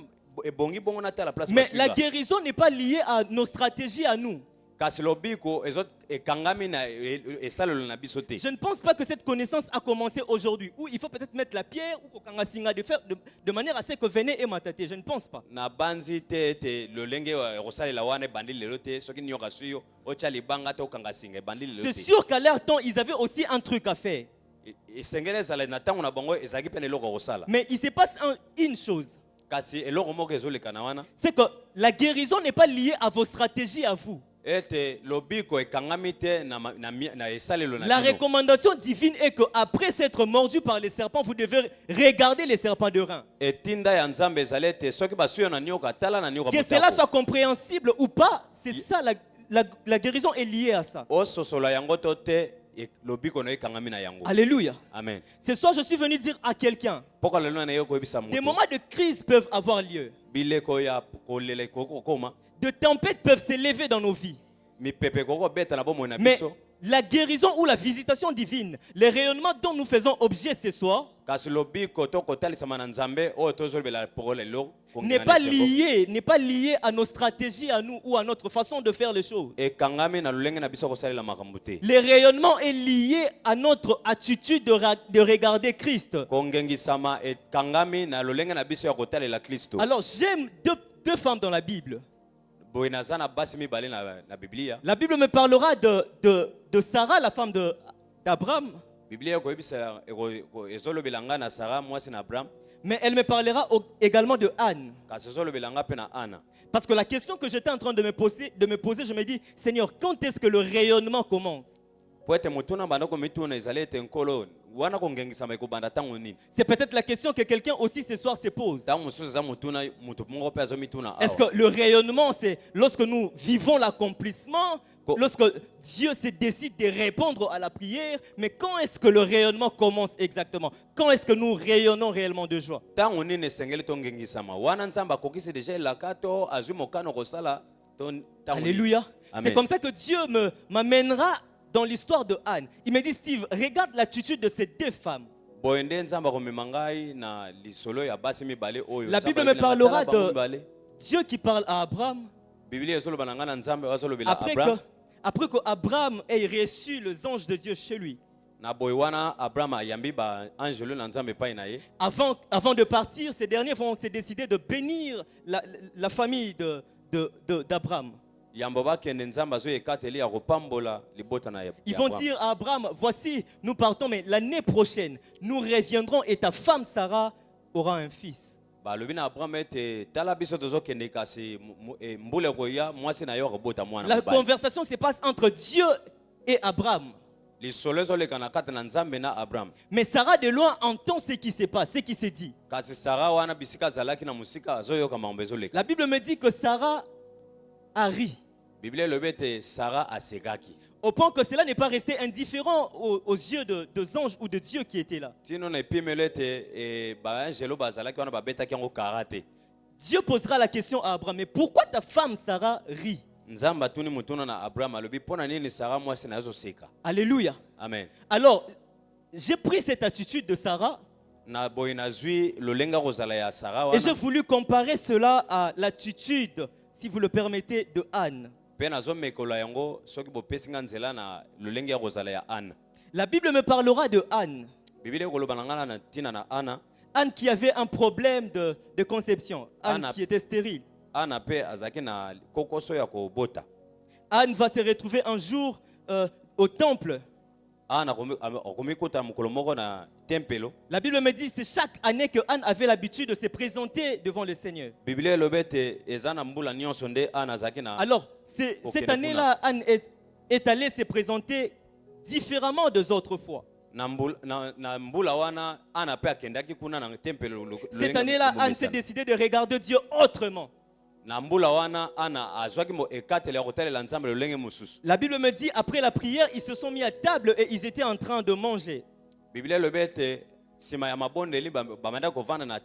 ebongi bongo na ta la place. Mais la guérison n'est pas liée à nos stratégies à nous. Kasi lobiko ezot ekangami na esalelo na biso te. Je ne pense pas que cette connaissance a commencé aujourd'hui. Où il faut peut-être mettre la pierre ou kokangasinga de manière à ce que venez et m'attaquer. Je ne pense pas. Na banzi te lolenge rosalela wana bandi lelo te soki nyoka suyo ocha libanga to kangasinga bandi lelo te. C'est sûr qu'à leur temps, ils avaient aussi un truc à faire. Esengele sala na tango na bango ezaki pene loko rosala. Mais il se passe une chose. Kasi eloko moko ezoleka na wana. C'est que la guérison n'est pas liée à vos stratégies à vous. La recommandation divine est qu'après s'être mordu par les serpents, vous devez regarder les serpents de rein. Que cela soit compréhensible ou pas, c'est ça, la guérison est liée à ça. Alléluia. Amen. Ce soir, je suis venu dire à quelqu'un, des moments de crise peuvent avoir lieu. De tempêtes peuvent s'élever dans nos vies. Mais la guérison ou la visitation divine, les rayonnements dont nous faisons objet ce soir, n'est pas lié à nos stratégies à nous ou à notre façon de faire les choses. Le rayonnement est lié à notre attitude de regarder Christ. Alors j'aime deux femmes dans la Bible. La Bible me parlera de Sarah, la femme d'Abraham. Mais elle me parlera également de Anne. Parce que la question que j'étais en train de me poser, je me dis, Seigneur, quand est-ce que le rayonnement commence? C'est peut-être la question que quelqu'un aussi ce soir se pose. Est-ce que le rayonnement, c'est lorsque nous vivons l'accomplissement, lorsque Dieu se décide de répondre à la prière, mais quand est-ce que le rayonnement commence exactement? Quand est-ce que nous rayonnons réellement de joie? Alléluia. C'est comme ça que Dieu m'amènera dans l'histoire de Anne. Il me dit, Steve, regarde l'attitude de ces deux femmes. La Bible me parlera de Dieu qui parle à Abraham. Après que Abraham ait reçu les anges de Dieu chez lui. Avant de partir, ces derniers vont se décider de bénir la famille d'Abraham. Ils vont dire à Abraham, voici, nous partons, mais l'année prochaine, nous reviendrons et ta femme Sarah aura un fils. La conversation se passe entre Dieu et Abraham. Mais Sarah de loin entend ce qui se passe, ce qui se dit. La Bible me dit que Sarah a ri. Au point que cela n'est pas resté indifférent aux yeux des anges ou de Dieu qui étaient là. Dieu posera la question à Abraham, mais pourquoi ta femme Sarah rit? Alléluia. Amen. Alors, j'ai pris cette attitude de Sarah et j'ai voulu comparer cela à l'attitude, si vous le permettez, de Anne. La Bible me parlera de Anne. Anne qui avait un problème de conception. Anne qui était stérile. Anne va se retrouver un jour au temple. La Bible me dit que c'est chaque année que Anne avait l'habitude de se présenter devant le Seigneur. Alors, cette année-là, Anne est allée se présenter différemment des autres fois. Cette année-là, Anne s'est décidée de regarder Dieu autrement. na mbula wana ana azwaki mo ekatele ya kotalela nzambe lolenge mosusu. La Bible me dit, après la prière, ils se sont mis à table et ils étaient en train de manger. Biblia elobi ete sima ya mabondeli bamanda kovanda na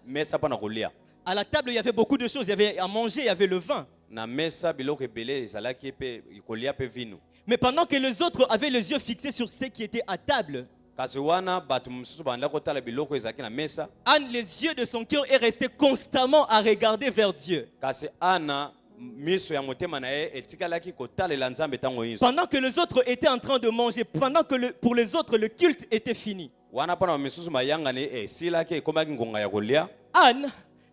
mesa mpo na kolia. À la table, il y avait beaucoup de choses. Il y avait à manger, il y avait le vin. Na mesa biloko ebele ezalaki mpe kolia mpe vino. Mais pendant que les autres avaient les yeux fixés sur ceux qui étaient à table, Kasi wana bato mosusu banda kotala biloko ezalaki na mesa. Anne, les yeux de son cœur est resté constamment à regarder vers Dieu. Kasi Ana miso ya motema na ye etikalaki kotalela nzambe tango nyonso. Pendant que les autres étaient en train de manger, pendant que pour les autres le culte était fini. Wana pana misusu mayangani esilaki ekomaki ngonga ya kolia. Anne,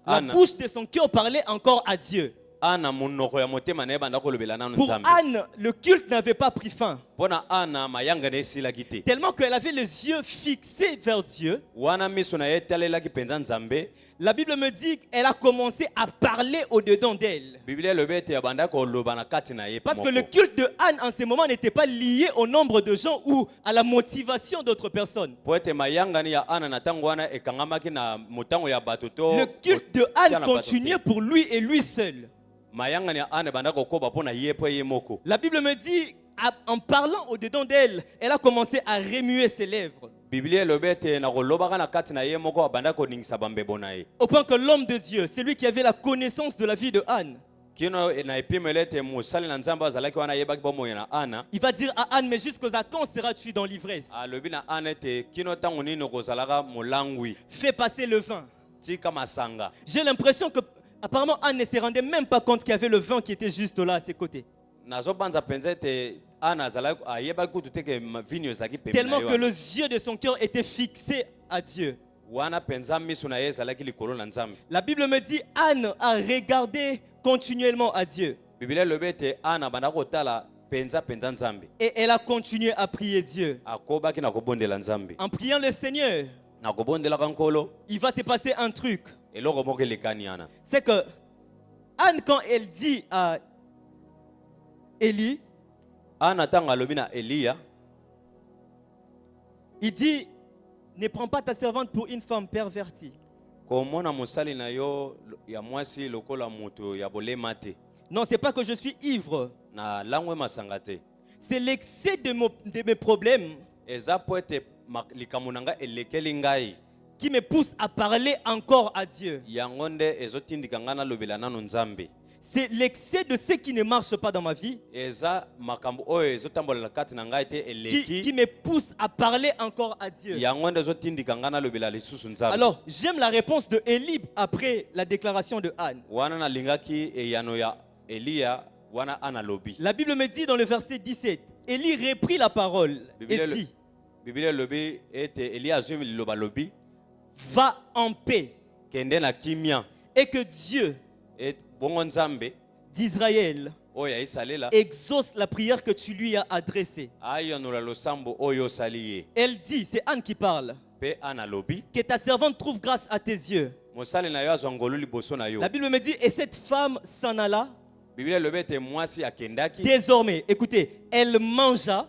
la Anne. bouche de son cœur parlait encore à Dieu. Ana monoko ya motema na ye banda kolobela nanu Pour nzambe. Anne, le culte n'avait pas pris fin. Pona Ana mayangani esilaki te. Tellement qu'elle avait les yeux fixés vers Dieu. Wana miso na ye etalelaki penza nzambe. La Bible me dit qu'elle a commencé à parler au-dedans d'elle. Biblia elobi ete banda koloba na kati na ye Parce que moko. le culte de Anne en ce moment n'était pas lié au nombre de gens ou à la motivation d'autres personnes. Po ete mayangani ya Ana na tango wana ekangamaki na motango ya bato to. Le culte de Anne continuait pour lui et lui seul. Mayangani ya Ana banda kokoba pona ye po ye moko. La Bible me dit, en parlant au-dedans d'elle, elle a commencé à remuer ses lèvres. Biblia elobi ete na kolobaka na kati na ye moko banda koningisa bambebo na ye. Au point que l'homme de Dieu, celui qui avait la connaissance de la vie de Anne, Kino na epimele ete mosali na nzambe azalaki wana yebaki bomoi na Ana. il va dire à Anne, mais jusqu'à quand seras-tu dans l'ivresse? Alobi na Ana ete kino tango nini kozalaka molangwi. Fais passer le vin. Tika masanga. J'ai l'impression que apparemment Anne ne se rendait même pas compte qu'il y avait le vin qui était juste là à ses côtés. Nazobanza penza ete Ana azalaki ayebaki kutu te ke vinyo ezalaki pembeni na Tellement ye que wana. les yeux de son cœur étaient fixés à Dieu. Wana penza miso na ye ezalaki likolo na nzambe. La Bible me dit, Anne a regardé continuellement à Dieu. Biblia elobi ete Ana banda kotala penza nzambe. Et elle a continué à prier Dieu. Akobaki na kobondela nzambe. En priant le Seigneur, Na kobondelaka nkolo il va se passer un truc. eloko moko elekani ana. C'est que Anne, quand elle dit à Élie, Ana tango alobi na Eliya, il dit, ne prends pas ta servante pour une femme pervertie. komona mosali na yo ya mwasi lokola moto ya bolema te. Non, c'est pas que je suis ivre. Na langwe masanga te. C'est l'excès de mes problèmes Eza po ete likambo na ngai elekeli ngai. qui me pousse à parler encore à Dieu. Yango nde ezotindika ngai nalobela nano nzambe. C'est l'excès de ce qui ne marche pas dans ma vie Eza makambo oyo ezotambolela kati na ngai te qui eleki. me pousse à parler encore à Dieu. Yango nde ezotindika ngai nalobela lisusu nzambe. Alors, j'aime la réponse de Élie après la déclaration de Anne. Wana nalingaki eyano ya Eliya wana Ana lobi. La Bible me dit dans le verset 17, Élie reprit la parole et dit, Biblia lobi ete Eliya azwi liloba lobi va en paix kende na kimia et que Dieu et bongo nzambe d'Israël oyo ya isalela exauce la prière que tu lui as adressée. ayonola losambo oyo osali ye. Elle dit, c'est Anne qui parle, Pe Ana lobi que ta servante trouve grâce à tes yeux. mosali na yo azwa ngolu liboso na yo. La Bible me dit, et cette femme s'en alla. Biblia lobi ete mwasi akendaki Désormais, écoutez, elle mangea.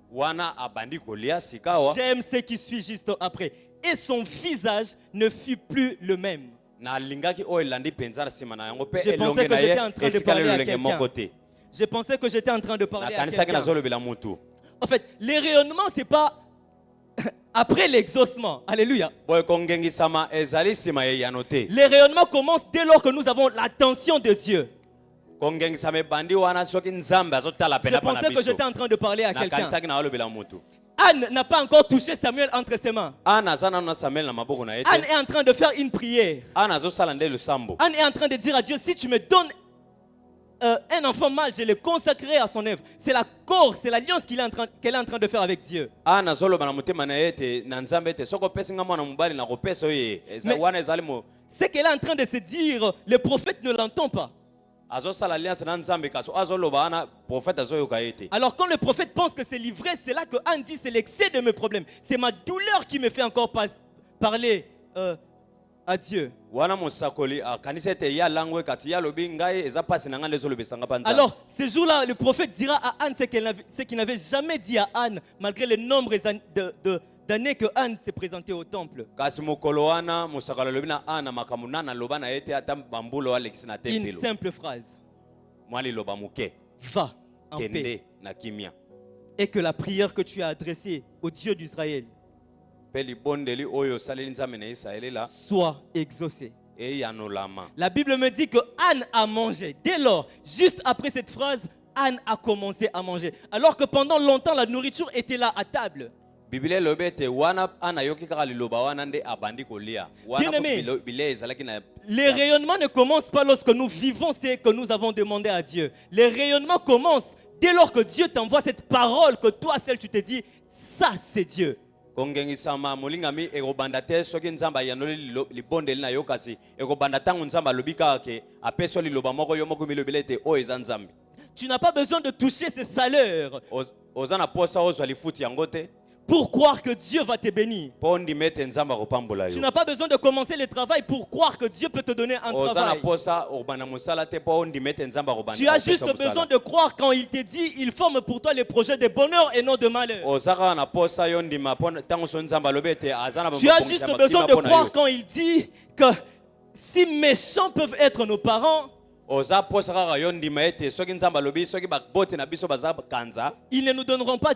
wana abandi kolia sikawa J'aime ce qui suit juste après. Et son visage ne fut plus le même. na alingaki oyo elandi penza na nsima na yango pe Je pensais elonge que na ye j'étais en train de etikali parler à lolenge moko quelqu'un. te. Je pensais que j'étais en train de parler à Nakanisaki quelqu'un. nazolobela mutu. En fait, les rayonnements, c'est pas après l'exaucement. Alléluia. Boye kongengisama ezali nsima ya eyano te. Les rayonnements commencent dès lors que nous avons l'attention de Dieu. Kongengisama ebandi wana soki nzambe azotala Je pena pa na pensais que biso. j'étais en train de parler à quelqu'un. Nakanisaki nazolobela mutu. Anne n'a pas encore touché Samuel entre ses mains. Ana aza nanu na Samuel na maboko na ye Anne te. est en train de faire une prière. Ana azosala nde losambo. Anne est en train de dire à Dieu, si tu me donnes un enfant mâle, je le consacrerai à son œuvre. C'est l'accord, c'est l'alliance qu'elle est en train de faire avec Dieu. Ana azoloba na motema na ye te na nzambe te soko opesi nga mwana mobali na kopesa ye. Mais- Wana ezali mo Ce qu'elle est en train de se dire, le prophète ne l'entend pas. azosala alliance na nzambe kaso azoloba ana prophète azoyoka ye te. Alors quand le prophète pense que c'est l'ivresse, c'est là que Anne dit, c'est l'excès de mes problèmes. C'est ma douleur qui me fait encore parler à Dieu. Wana mosakoli akanisa ete ya langwe kati ya lobi ngai eza pasi na nga nde ezolobesanga pa nzambe. Alors ce jour-là, le prophète dira à Anne ce qu'il n'avait jamais dit à Anne, malgré le nombre d'années que Anne s'est présentée au temple. kasi mokolo wana mosakala lobi na ana makambo nana loba na ete ata bambulo alekisi na Une tempelo simple phrase. mwa liloba moke Va en paix. kende na kimia Et que la prière que tu as adressée au Dieu d'Israël mpe libondeli oyo osaleli nzambe na Israele la soit exaucée. eyanolama. La Bible me dit que Anne a mangé. Dès lors, juste après cette phrase, Anne a commencé à manger. Alors que pendant longtemps, la nourriture était là à table. Biblia elobi ete wana ana yoki kaka liloba wana nde abandi kolia wana Bien-aimé. bilia ezalaki na Les rayonnements ne commencent pas lorsque nous vivons ce que nous avons demandé à Dieu. Les rayonnements commencent dès lors que Dieu t'envoie cette parole que toi seul tu te dis, ça c'est Dieu. kongengisama molingami ekobanda te soki nzambe ayanoli libondeli na yo kasi ekobanda ntango nzambe alobi kaka ke apesi yo liloba moko yo moko milobeli ete oyo eza nzambe. Tu n'as pas besoin de toucher ces salaires oza na posa ozwa lifuti yango te pour croire que Dieu va te bénir. mpo ndima ete nzambe akopambola Tu yo. n'as pas besoin de commencer le travail pour croire que Dieu peut te donner un oza na travail. posa okobanda mosala te mpo ndima ete nzambe Tu as juste besoin de croire quand il te dit, il forme pour toi les projets de bonheur et non de malheur. oza kaka na posa yo ndima mpo ntango so nzambe alobi ete aza na Tu as juste besoin de croire quand il dit que si méchants peuvent être nos parents, oza posa kaka yo ndima ete soki nzambe alobi soki babote na biso baza kanza ils ne nous donneront pas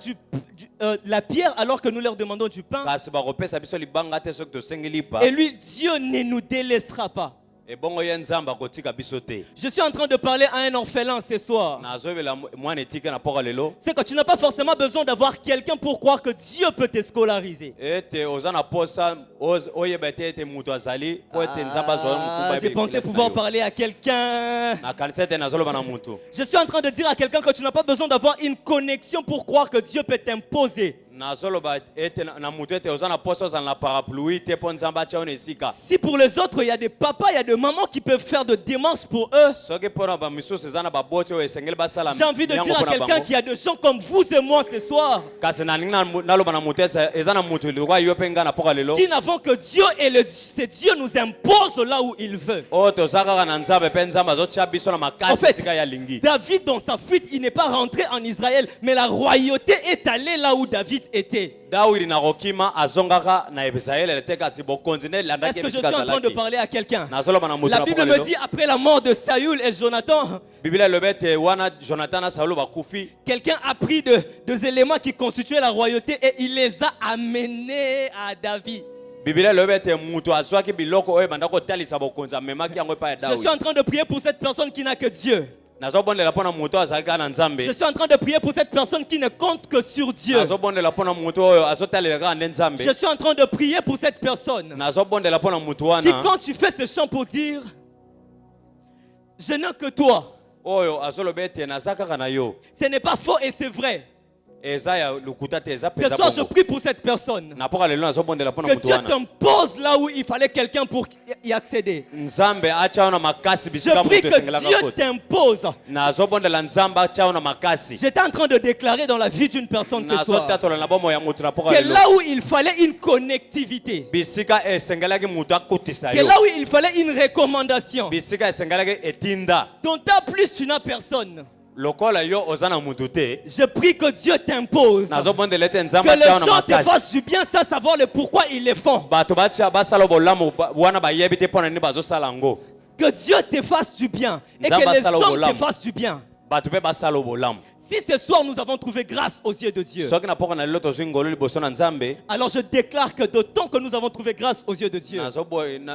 la pierre alors que nous leur demandons du pain. kasi bakopesa biso libanga te soki tosengeli pa Et lui, Dieu ne nous délaissera pas. ebongo ye nzambe akotika biso te. Je suis en train de parler à un orphelin ce soir. nazobela mwana etika na poka lelo C'est que tu n'as pas forcément besoin d'avoir quelqu'un pour croire que Dieu peut te scolariser. ete oza na posa oyeba ete ete moto azali po ete nzambe azwa mokumba Je pensais pouvoir parler à quelqu'un. nakanisa ete nazoloba na motu. Je suis en train de dire à quelqu'un que tu n'as pas besoin d'avoir une connexion pour croire que Dieu peut t'imposer. nazoloba ete na motu ete oza na posa ozala na parapluie te mpo nzambe atia yo na esika. Si pour les autres, il y a des papas, il y a des mamans qui peuvent faire de démarches pour eux, soki mpo na bamisusu eza na baboti oyo esengeli basala j'ai envie de yango dire à mpo na quelqu'un bango. qui a des gens comme vous et moi ce soir, kasi nalingi naloba na motu eza na motu lokwa yo mpe nga na poka lelo qui n'avons que Dieu et c'est Dieu nous impose là où il veut. oyo toza kaka na nzambe mpe nzambe azotia biso na En makasi fait, esika ya lingi. David dans sa fuite, il n'est pas rentré en Israël, mais la royauté est allée là où David était. dawidi na kokima azongaka na israele te kasi bokonzi nde elandaki Est-ce que je bisika suis en train de azalaki. parler à quelqu'un? nazoloba na motu La na Bible poka me lelo dit après la mort de Saül et Jonathan, biblia elobi ete wana jonathan na saulo bakufi quelqu'un a pris des éléments qui constituaient la royauté et il les a amenés à David. biblia elobi ete motu azwaki biloko oyo ebanda kotalisa bokonzi amemaki yango epai ya Je suis dawidi. en train de prier pour cette personne qui n'a que Dieu. nazobondela mpo na motu oyo azalaki kaka na nzambe. Je suis en train de prier pour cette personne qui ne compte que sur Dieu. nazobondela mpo na motu oyo azotalela kaka nde nzambe. Je suis en train de prier pour cette personne nazobondela mpo na motu qui, wana quand tu fais ce chant pour dire, je n'ai que toi, oyo azolobi ete naza kaka na yo ce n'est pas faux et c'est vrai. eza ya lokuta te eza Ce mpenza soir, je bongo. prie pour cette personne. na poka lelo nazobondela mpo na Que motu Dieu wana t'impose là où il fallait quelqu'un pour y accéder. nzambe atia yo na makasi Je bisika prie motu que esengelaka Dieu kote. t'impose. nazobondela nzambe atia yo na makasi. J'étais en train de déclarer dans la vie d'une personne ce soir nazotatola na bomoi ya motu na poka que lelo là où il fallait une connectivité, bisika esengelaki motu akotisa que yo là où il fallait une recommandation, bisika esengelaki etinda d'autant plus tu n'as personne. lokola yo oza na motu te Je prie que Dieu t'impose. nazobondela ete nzambe Que les atia yo na gens te makasi. fassent du bien sans savoir le pourquoi ils le font. bato batia basala bolamu wana bayebi te mpo na nini bazosala yango. Que Dieu te fasse du bien et Nzamba que les sala hommes te bolamu. fassent du bien. bato mpe basala bolamu. Si ce soir nous avons trouvé grâce aux yeux de Dieu, soki na poka na lelo tozwi ngolu liboso na nzambe alors je déclare que d'autant que nous avons trouvé grâce aux yeux de Dieu,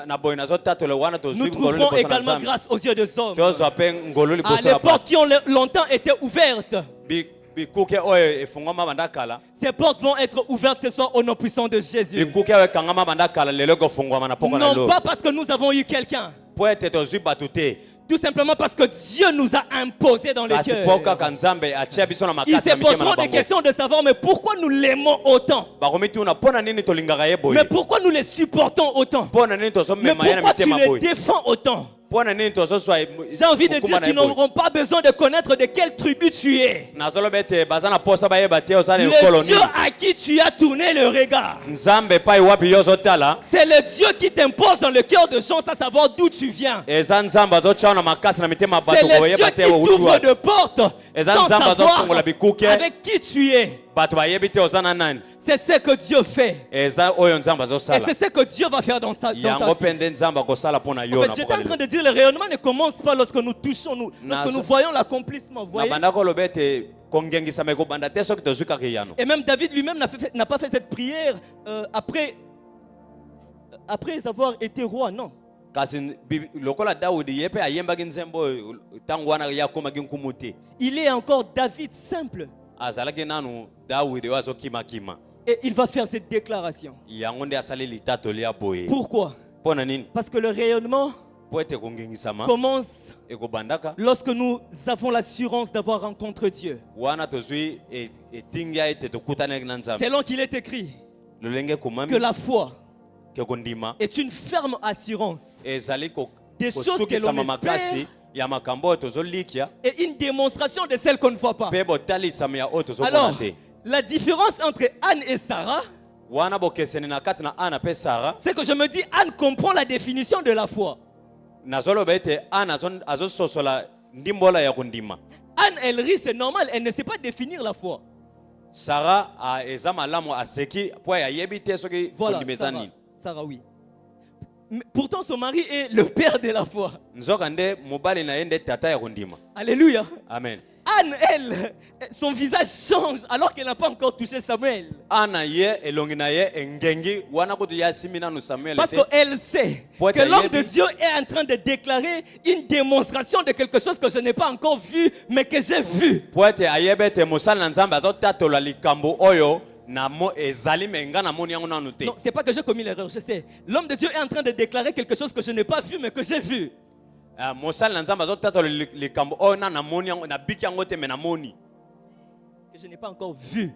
na boye nazotatola wana nous tozwi ngolu trouverons liboso na également nzambe grâce aux yeux des hommes. tozwa mpe ngolu À liboso na les portes bato. qui ont longtemps été ouvertes, bikuke oyo efungwama banda kala ces portes vont être ouvertes ce soir au nom puissant de Jésus. bikuke oyo ekangama banda kala lelo ekofungwama na poka na Non lelo pas parce que nous avons eu quelqu'un, po ete tozwi bato te tout simplement parce que Dieu nous a imposé dans le kasi po cœur. kaka nzambe atia biso na Ils makasi se na mitema poseront na des bango. questions de savoir mais pourquoi nous l'aimons autant, bakomituna mpo na nini tolingaka ye boye mais pourquoi nous les supportons autant, mpo na nini mais tozomema ye na pourquoi tu mitema les boye défends autant. mpo na nini tozozwa J'ai envie de dire qu'ils n'auront pas besoin de connaître de quelle tribu tu es. nazoloba ete baza na posa bayeba te oza na Le ekolo Dieu nini à qui tu as tourné le regard, nzambe epai wapi yo ozotala c'est le Dieu qui t'impose dans le cœur de gens sans savoir d'où tu viens. eza nzambe azotia yo na makasi na mitema ya C'est bato le Dieu koyeba qui te outi t'ouvre wapi de portes Eza sans nzambe savoir azofungola bikuke. avec qui tu es. bato bayebi te oza na nani. C'est ce que Dieu fait. Eza oyo nzambe Et azosala. c'est ce que Dieu va faire dans ta Yango vie. pende nzambe akosala mpona yo En na fait, j'étais en mboka train lelo. de dire, le rayonnement ne commence pas lorsque nous touchons, lorsque nous voyons l'accomplissement. Vous Na voyez? banda koloba ete kongengisama ekobanda te soki tozwi kaka yano. Et même David lui-même n'a pas fait cette prière après avoir été roi, non. Kasi lokola Daudi ye mpe ayembaki nzembo oyo ntango wana ye akomaki nkumu te. Il est encore David simple. Azalaki nanu Daudi oyo azokimakima. Et il va faire cette déclaration. Yango nde asali litatoli ya boye. Pourquoi? Mpona nini? Parce que le rayonnement Po ete kongengisama commence ekobandaka lorsque nous avons l'assurance d'avoir rencontré Dieu. wana tozwi etingia ete tokutanaki na nzambe. Selon qu'il est écrit Lolenge que komami la foi ke kondima est une ferme assurance ezali des choses que l'on kosukisama makasi espère ya makambo oyo tozolikia et une démonstration de celle qu'on ne voit pas. mpe botalisama ya oyo tozomona Alors, te. la différence entre Anne et Sarah, Wana bokeseni na kati na Ana mpe Sara c'est que je me dis, Anne comprend la définition de la foi. nazoloba ete Ana azososola ndimbola ya kondima. Anne, elle rit, c'est normal, elle ne sait pas définir la foi. Sara eza malamu aseki po ayebi te soki Voilà, kondima eza nini. Sarah, oui. Mais pourtant, son mari est le père de la foi. Nzoka nde mobali na ye nde tata ya kondima. Alléluia. Amen. Anne, elle, son visage change alors qu'elle n'a pas encore touché Samuel. Ana ye elongi na ye engengi wana kutu ya simi nanu Samuel Parce te. qu'elle sait Poète que l'homme Yebi. de Dieu est en train de déclarer une démonstration de quelque chose que je n'ai pas encore vu, mais que j'ai vu. Po ete ayebe ete mosali na nzambe azotatola likambo oyo na mo ezali menga na moni yango nanu te. Non, c'est pas que j'ai commis l'erreur, je sais. L'homme de Dieu est en train de déclarer quelque chose que je n'ai pas vu, mais que j'ai vu. Mosali na nzambe azotatola likambo oyo na moni yango na biki yango te me na moni. Que je n'ai pas encore vu.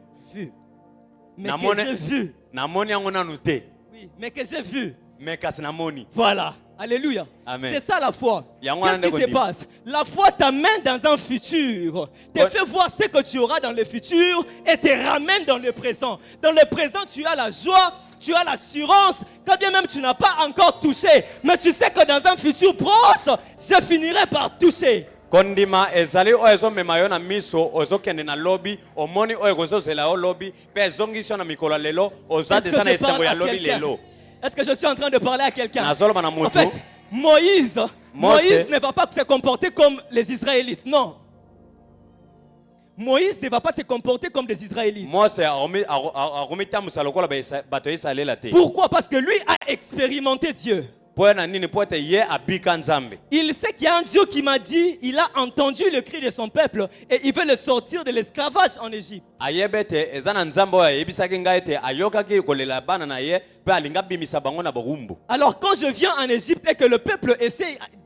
Mais Na que moni- j'ai vu. Na moni yango nanu te. Oui, mais que j'ai vu. Me kasi na moni. Voilà. Alléluia. Amen. C'est ça la foi. Yango Qu'est-ce ande qui se kodi. passe? La foi t'amène dans un futur. Te Ouais. fait voir ce que tu auras dans le futur et te ramène dans le présent. Dans le présent, tu as la joie, tu as l'assurance, quand bien même tu n'as pas encore touché. Mais tu sais que dans un futur proche, je finirai par toucher. Kondima ezali oyo ezomema yo na miso ozokende na lobi omoni oyo ekozozela yo lobi mpe ezongisi yo na mikolo ya lelo oza Est-ce deza na que je esengo parle ya à lobi quelqu'un? lelo. Est-ce que je suis en train de parler à quelqu'un? Nazoloba na En moto. fait, Moïse Mose. ne va pas se comporter comme les Israélites. Non. Moïse ne va pas se comporter comme des Israélites. Mose akomitambusa lokola bato ya Israela te. Pourquoi? Parce que lui a expérimenté Dieu. Po na nini po ete ye abika nzambe. Il sait qu'il y a un Dieu qui m'a dit, il a entendu le cri de son peuple et il veut le sortir de l'esclavage en Égypte. Ayebe ete eza na nzambe oyo ayebisaki ngai ete ayokaki kolela bana na ye mpe alingi abimisa bango na bowumbu. Alors quand je viens en Égypte et que le peuple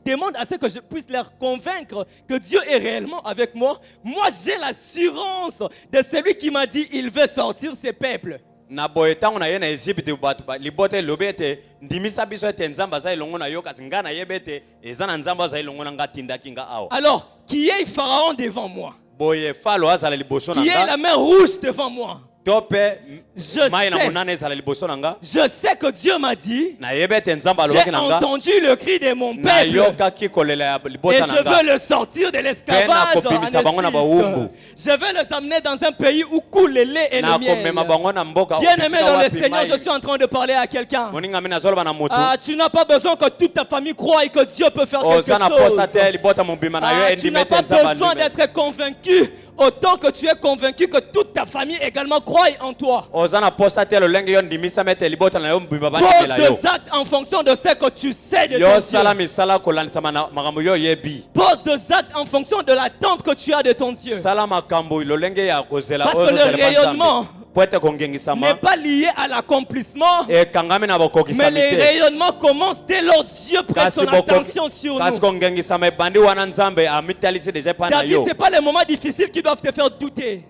demande à ce que je puisse leur convaincre que Dieu est réellement avec moi, moi j'ai l'assurance de celui qui m'a dit, il veut sortir ses peuples. Na boye ntango na ye na Egypte bato libota elobi ete ndimisa biso ete nzambe aza elongo na yo kasi ngai nayeba ete eza na nzambe aza elongo na nga atindaki nga awa. Alors, qui est Pharaon devant moi? Boye falo azala liboso na Qui est la nga mer rouge devant moi? to mpe Je mai na sais. monana ezala liboso na nga. Je sais que Dieu m'a dit, Nayeba ete nzambe j'ai alobaki na nga entendu le cri de mon peuple. nayokaki kolela ya Et libota na je nga veux le sortir de l'esclavage Pena kopimisa bango na en bawumbu. Égypte. Je veux les amener dans un pays où coule le lait et le miel. nakomema bango na mboka Bien aimé bisika dans le wapi Seigneur, mai. je suis en train de parler à quelqu'un. moninga mi nazoloba na motu Ah, tu n'as pas besoin que toute ta famille croie et que Dieu peut faire quelque oza na chose. posa te libota mobima na yo Ah, tu endima n'as ete pas nzambe besoin alime. d'être convaincu autant que tu es convaincu que toute ta famille également croit en toi. oza na posa te lolenge yo ndimisama ete libota na yo mobima Pose bandimela yo des actes en fonction de ce que tu sais de ton yo Dieu. sala misala kolandisama na makambo yo oyebi Pose des actes en fonction de l'attente que tu as de ton Dieu. sala makambo lolenge ya kozela Parce oyo que le ozala pa rayonnement nzambe po ete N'est kongengisama pas lié à l'accomplissement, ekangami na mais bokokisami les te rayonnements commencent dès lors Dieu prête son attention sur kasi nous. kongengisama ebandi wana nzambe amitalisi deja epai na David, yo ce n'est pas les moments difficiles qui doivent te faire douter.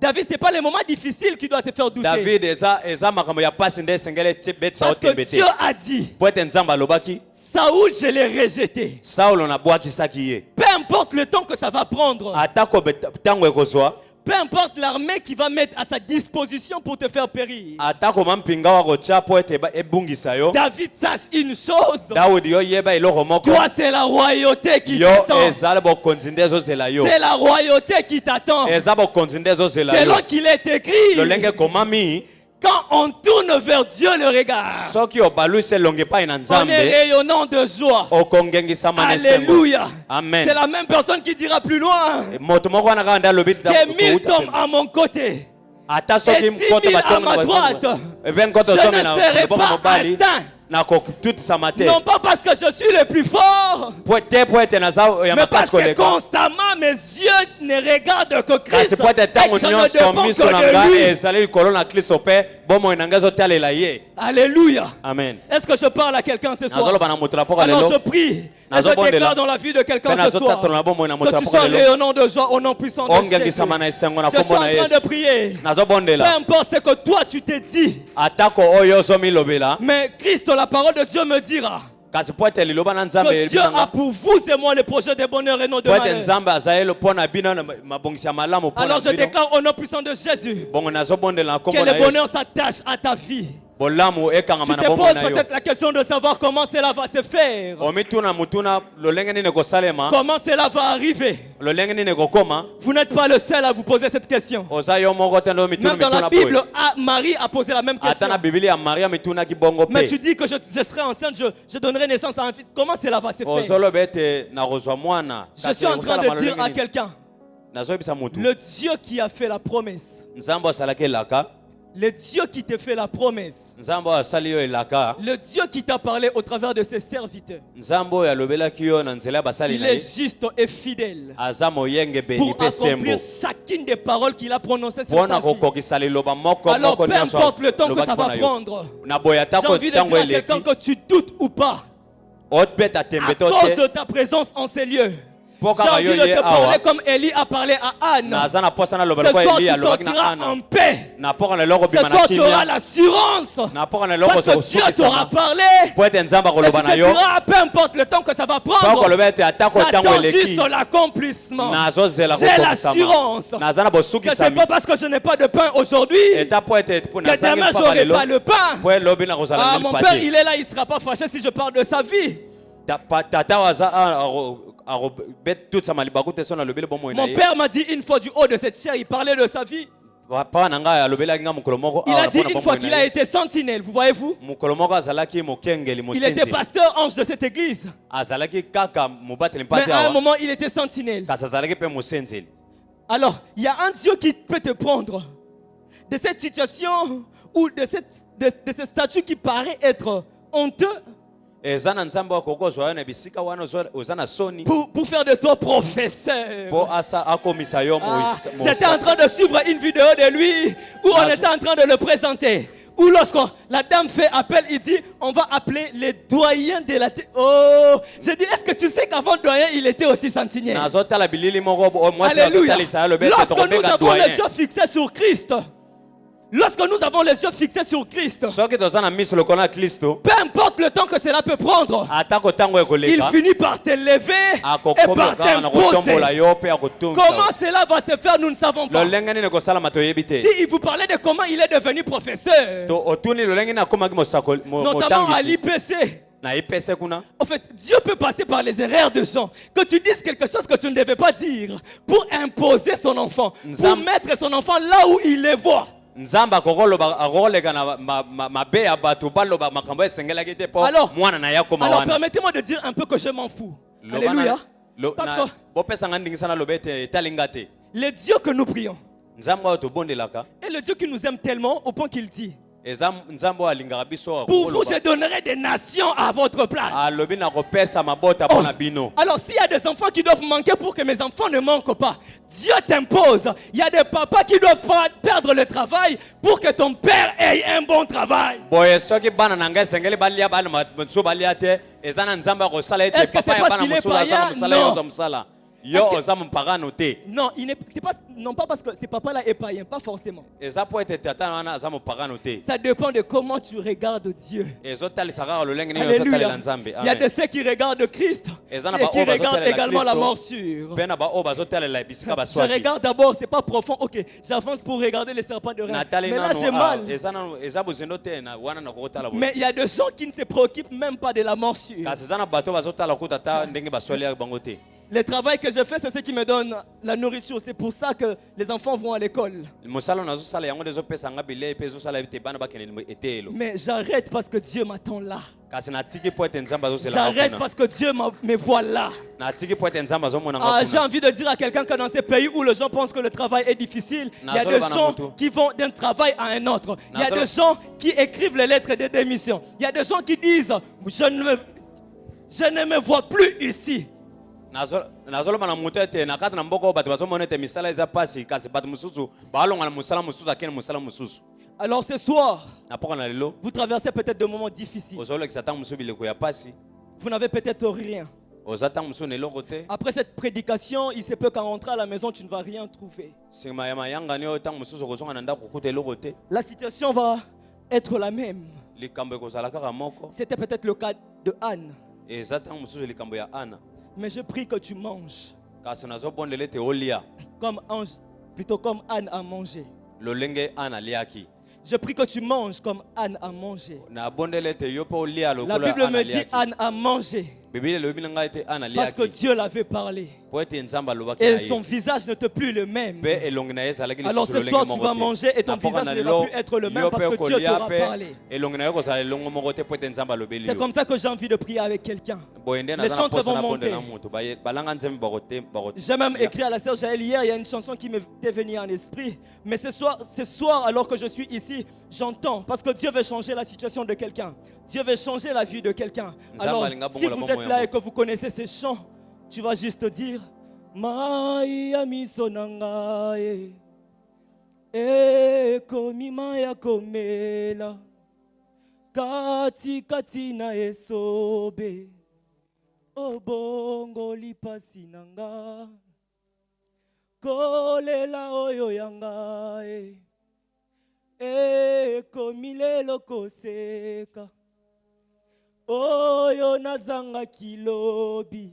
David, ce n'est pas les moments difficiles qui doivent te faire douter. david eza makambo ya pasi nde esengeli betisa Parce que otembe te Dieu a dit, po ete nzambe alobaki Saoul, je l'ai rejeté. saulo nabwakisaki ye Peu importe le temps que ça va prendre, atako ntango ekozwa Peu importe l'armée qui va mettre à sa disposition pour te faire périr. atako mampinga wako tia po ete ebungisa yo. David sache une chose. Daudi yo yeba eloko moko. Toi, c'est la royauté qui Yo t'attend. ezala bokonzi nde ezozela yo. C'est la royauté qui t'attend. Eza bokonzi nde ezozela yo. Selon qu'il est écrit, lolenge komami quand on tourne vers Dieu le regard, soki obalwisi elongi epai na on est nzambe rayonnant de joie. okongengisama na esengo. Alléluia. Amen. C'est la même personne qui dira plus loin moto moko wana kaka nde alobi que 1000 tombent à mon côté ata et soki 10 000 à ma droite. Je ne serai pas atteint. nakotutisa te Non pas parce que je suis le plus fort, te po ete naza ya mais parce makasi que koleka constamment mes yeux ne regardent que kasi Christ po ete et ntango que je ne nyonso dépends miso na que de ngai lui. ezali likolo na kristo mpe bomoi na ngai ezotalela ye. Alléluia. Amen. Est-ce que je parle à quelqu'un ce soir? nazoloba na moto na poka Alors je lelo prie et Nazo je bondela. déclare dans la vie de quelqu'un Pena ce soir zotatolo na bomoi na moto que na tu poka sois lelo rayonnant de joie au nom puissant de Jésus. ongengisama na esengo na Je suis kombo en na train de yesu prier. Peu nazobondela importe ce que toi tu t'es dit, atako oyo ozomilobela mais Christ, la parole de Dieu me dira kasi po ete liloba na nzambe que Dieu a pour vous et moi le projet de bonheur et non de po ete malheur. nzambe azali mpo na bino na mabongisi ya malamu mpo na Alors je bino déclare au nom puissant de Jésus bongo nazobondela na que kombo na le bonheur yesu s'attache à ta vie. bolamu Tu ekangama na te bomoi poses na yo peut-être la question de savoir comment cela va se faire, omituna mutuna lolenge nini ekosalema comment cela va arriver. lolenge nini ekokoma Vous n'êtes pas le seul à vous poser cette question. oza yo moko te ndo mituna Même dans la mituna Bible, boye Marie a posé la même ata question. na biblia ya maria mitunaki bongo Mais mpe tu dis que je serai enceinte, je donnerai naissance à un fils. Comment cela va se faire? ozoloba ete nakozwa mwana Je suis en train de dire à quelqu'un, nazoyebisa mutu le Dieu qui a fait la promesse, nzambe asalaki elaka le Dieu qui te fait la promesse, nzambe oyo asali yo elaka le Dieu qui t'a parlé au travers de ses serviteurs, nzambe oyo alobelaki yo na nzela ya basali il na ye est juste et fidèle aza moyengebeli pour mpe sembo accomplir chacune des paroles qu'il a prononcées sur mpo na ta vie. kokokisa liloba moko Alors moko peu nyonso importe le temps que alobaki ça va mpo na yo. prendre, na boye j'ai atako envie de ntango dire à eleki quelqu'un que tu doutes ou pas, obeta à tembe to cause te de ta présence en ces lieux. mpo J'ai kaka envie yo de ye te parler awa comme Élie a parlé à Anne. naza na posa na Ce lobela ko soir, tu eli alobaki na sortiras ana en paix. na mpoka na eloko Ce obima na soir, tu auras kimia l'assurance. na mpoka na eloko Parce que Dieu t'aura ozosukisama parlé. mpo ete nzambe Et tu akoloba te na yo diras, peu importe le temps que ça va mpo prendre, koloba ete atako ntango j'attends eleki juste l'accomplissement. nazozela J'ai kokokisama l'assurance naza na que c'est bosukisami pas parce que je n'ai pas de pain aujourd'hui eta mpo ete que demain nazangi j'aurai mpaka pas lelo le pain. mpo elobi na kozala Ah, neli mon père, pate il est là, il ne sera pas fâché si je parle de sa vie. tata waza tutsa malibaku te so nalobeli bomoi na Mon ye père m'a dit une fois du haut de cette chair, il parlait de sa vie. papa na ngai alobelaki nga mokolo moko Il awa a dit mpona une fois bomoi qu'il na a ye été sentinelle, vous voyez-vous? mokolo moko azalaki mokengeli Il était mosinzi pasteur ange de cette église. azalaki kaka mobateli Mais mpate à un awa moment, il était sentinelle. kasi azalaki mpe mosenzeli Alors, il y a un Dieu qui peut te prendre de cette situation ou de ce statut qui paraît être honteux eza na nzambe akokozwa yo na bisika wana oza na soni pour faire de toi professeur. mpo akomisa yo J'étais en train de suivre une vidéo de lui où on était en train de le présenter. Où lorsque la dame fait appel, il dit, on va appeler les doyens de la... Oh, j'ai dit, est-ce que tu sais qu'avant doyen, il était aussi sentinelle? nazotala bilili moko mwasi Alléluia. azotalisa yo lobi ete Lorsque nous tokobenga avons les doyen yeux fixés sur Christ, lorsque nous avons les yeux fixés sur Christ, soki toza na miso lokolo ya kristo peu importe le temps que cela peut prendre, atako ntango il ekoleka finit par t'élever et akokomi par kaka na kotombola t'imposer. yo mpe akotunza Comment cela va se faire, nous ne savons pas. lolenge nini ekosalama toyebi te Si il vous parlait de comment il est devenu professeur, to otuni lolenge nini akomaki notamment à motangisi l'IPC. na ipese kuna En fait, Dieu peut passer par les erreurs de gens. Que tu dises quelque chose que tu ne devais pas dire pour imposer son enfant, pour mettre son enfant là où il les voit. nzambe akokoleka na mabe ya bato baloba makambo esengelaki te mpo Alors, mwana na ye akoma alors wana permettez-moi de dire un peu que je m'en fous. Loba Alléluia. na- Parce que bopesanga ndingisa na loba ete etalinga te le Dieu que nous prions nzambe oyo tobondelaka est le Dieu qui nous aime tellement au point qu'il dit, eza nzambe oyo alingaka biso pour vous je donnerai des nations à votre place. alobi na kopesa mabota mpo na bino Alors s'il y a des enfants qui doivent manquer pour que mes enfants ne manquent pas, Dieu t'impose. Il y a des papas qui doivent pas perdre le travail pour que ton père ait un bon travail. boye soki bana na ngai esengeli balia bana mosusu balia te eza na nzambe akosala ete Est-ce que papa c'est ya parce bana qu'il est mosusu aza na païen? mosala Non. yo oza mosala Yo oza mpagano te. Non, c'est pas, non pas parce que ce papa-là est païen, pas forcément. Eza po ete tata wana aza mpagano te. Ça dépend de comment tu regardes Dieu. Ezotalisa kaka lolenge nini Alléluia. ozotalela Nzambe. Il y a de ceux qui regardent Christ et qui regardent également la morsure. Pe na ba o bazotalela bisika Je baswaki. regarde d'abord, c'est pas profond. Ok, j'avance pour regarder les serpents de rein. Natali Mais là, nano, j'ai mal. eza bozindo te na wana na kokotala bo. Mais il y a des gens qui ne se préoccupent même pas de la morsure. Kasi eza na bato bazotala kuta ta ndenge baswali ya bango te. Le travail que je fais, c'est ce qui me donne la nourriture. C'est pour ça que les enfants vont à l'école. Mosala nazosala yango dezopesa nga bilei pe ezosala ete bana bakende etelo. Mais j'arrête parce que Dieu m'attend là. Kasi natiki po ete Nzambe azosela J'arrête kuna. parce que Dieu me voit là. Natiki po ete Nzambe azomona nga Ah, kuna. j'ai envie de dire à quelqu'un que dans ces pays où les gens pensent que le travail est difficile, il y a des gens qui vont d'un travail à un autre. Il y a des gens qui écrivent les lettres de démission. Il y a des gens qui disent je ne me vois plus ici. Nazoloba na mutu ete na kati na mboko bato bazomona ete misala eza pasi kasi bato mususu balonga na musala mususu akene musala mususu. Alors ce soir, Na poko na lelo vous traversez peut-être des moments difficiles. ozolekisa tango mususu bileko ya pasi. Vous n'avez peut-être rien. Oza tango mususu na eloko te. Après cette prédication, il se peut qu'en rentrant à la maison, tu ne vas rien trouver. Sima ya mayanga ni oyo tango mususu kozonga na ndako kuta eloko te. La situation va être la même. Likambo ekozala kaka moko. C'était peut-être le cas de Anne. Eza tango mususu likambo ya Ana. Mais je prie que tu manges Kasi nazobondela ete olia comme Ange, plutôt comme Anne a mangé. lolenge Ana liaki. Je prie que tu manges comme Anne a mangé. Na bondela ete yo pe olia La lokola Bible Ana me dit liaki. Anne a mangé Biblia elobi na ngai ete Ana parce que liaki. Dieu l'avait parlé. Po ete Nzambe alobaki na Et son ye. visage n'était plus le même. Pe elongi na ye ezalaki Alors lisusu ce soir, lolenge tu vas moko te. manger et ton Na mpoka visage na ne va lelo, plus être le même yo parce pe que Dieu kolia t'aura pe parlé. elongi na yo kozala elongo moko te po ete Nzambe alobeli C'est yo. comme ça que j'ai envie de prier avec quelqu'un. Boyende Les naza na chantres posa vont na monter. bondela mutu. Balanga Nzambe bakote. J'ai même écrit à la sœur Jaël hier, il y a une chanson qui m'était venue en esprit. Mais ce soir, alors que je suis ici, j'entends. Parce que Dieu veut changer la situation de quelqu'un. Dieu veut changer la vie de quelqu'un. Alors, si vous êtes là et que vous connaissez ces chants, tu vas juste dire Maya misonanga e komi maya komela kati kati na esobe obongo lipasi nanga kolela oyo yanga e komi lelo koseka oyo nazanga kilobi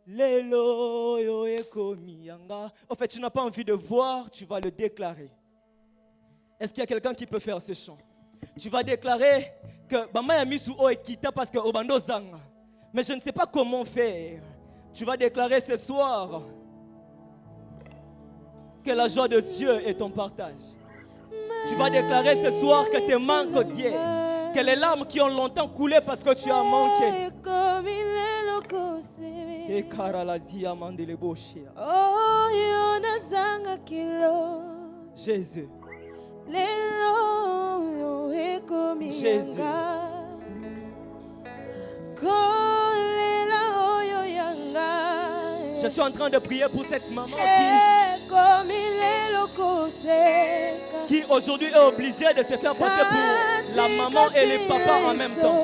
lelo oyo ekomi yanga. En fait, tu n'as pas envie de voir, tu vas le déclarer. Est-ce qu'il y a quelqu'un qui peut faire ce chant? Tu vas déclarer que Bama Yamisu o ekita parce que obando zanga. Mais je ne sais pas comment faire. Tu vas déclarer ce soir que la joie de Dieu est ton partage. Tu vas déclarer ce soir que tes manques Dieu, que les larmes qui ont longtemps coulé parce que tu as manqué. Et karalazia mandele boshia. Jésus. Jésus. Je suis en train de prier pour cette maman qui aujourd'hui est obligée de se faire passer pour la maman et les papas en même temps.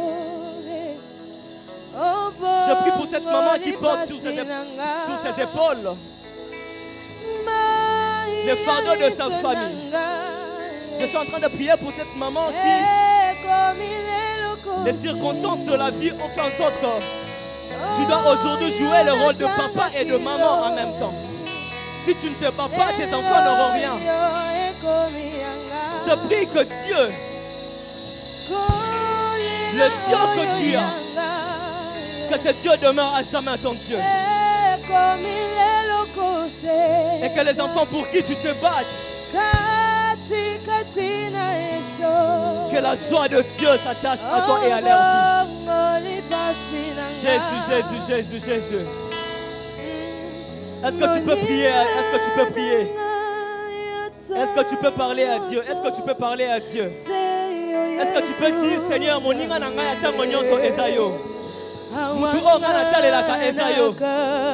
Je prie pour cette maman qui porte sur ses épaules le fardeau de sa famille. Je suis en train de prier pour cette maman qui, les circonstances de la vie ont fait en sorte que tu dois aujourd'hui jouer le rôle de papa et de maman en même temps. Si tu ne te bats pas, tes enfants n'auront rien. Je prie que Dieu, le Dieu que tu as, que ce Dieu demeure à jamais ton Dieu. Et que les enfants pour qui tu te battes, que la joie de Dieu s'attache à toi et à leur vie. Jésus, Jésus, Jésus, Jésus. Est-ce que tu peux prier? Est-ce que tu peux prier? Est-ce que tu peux parler à Dieu? Est-ce que tu peux parler à Dieu? Est-ce que tu peux dire, Seigneur, mon ninga na ngai atango nyonso ezayo. Mutu o nga natalelaka ezayo.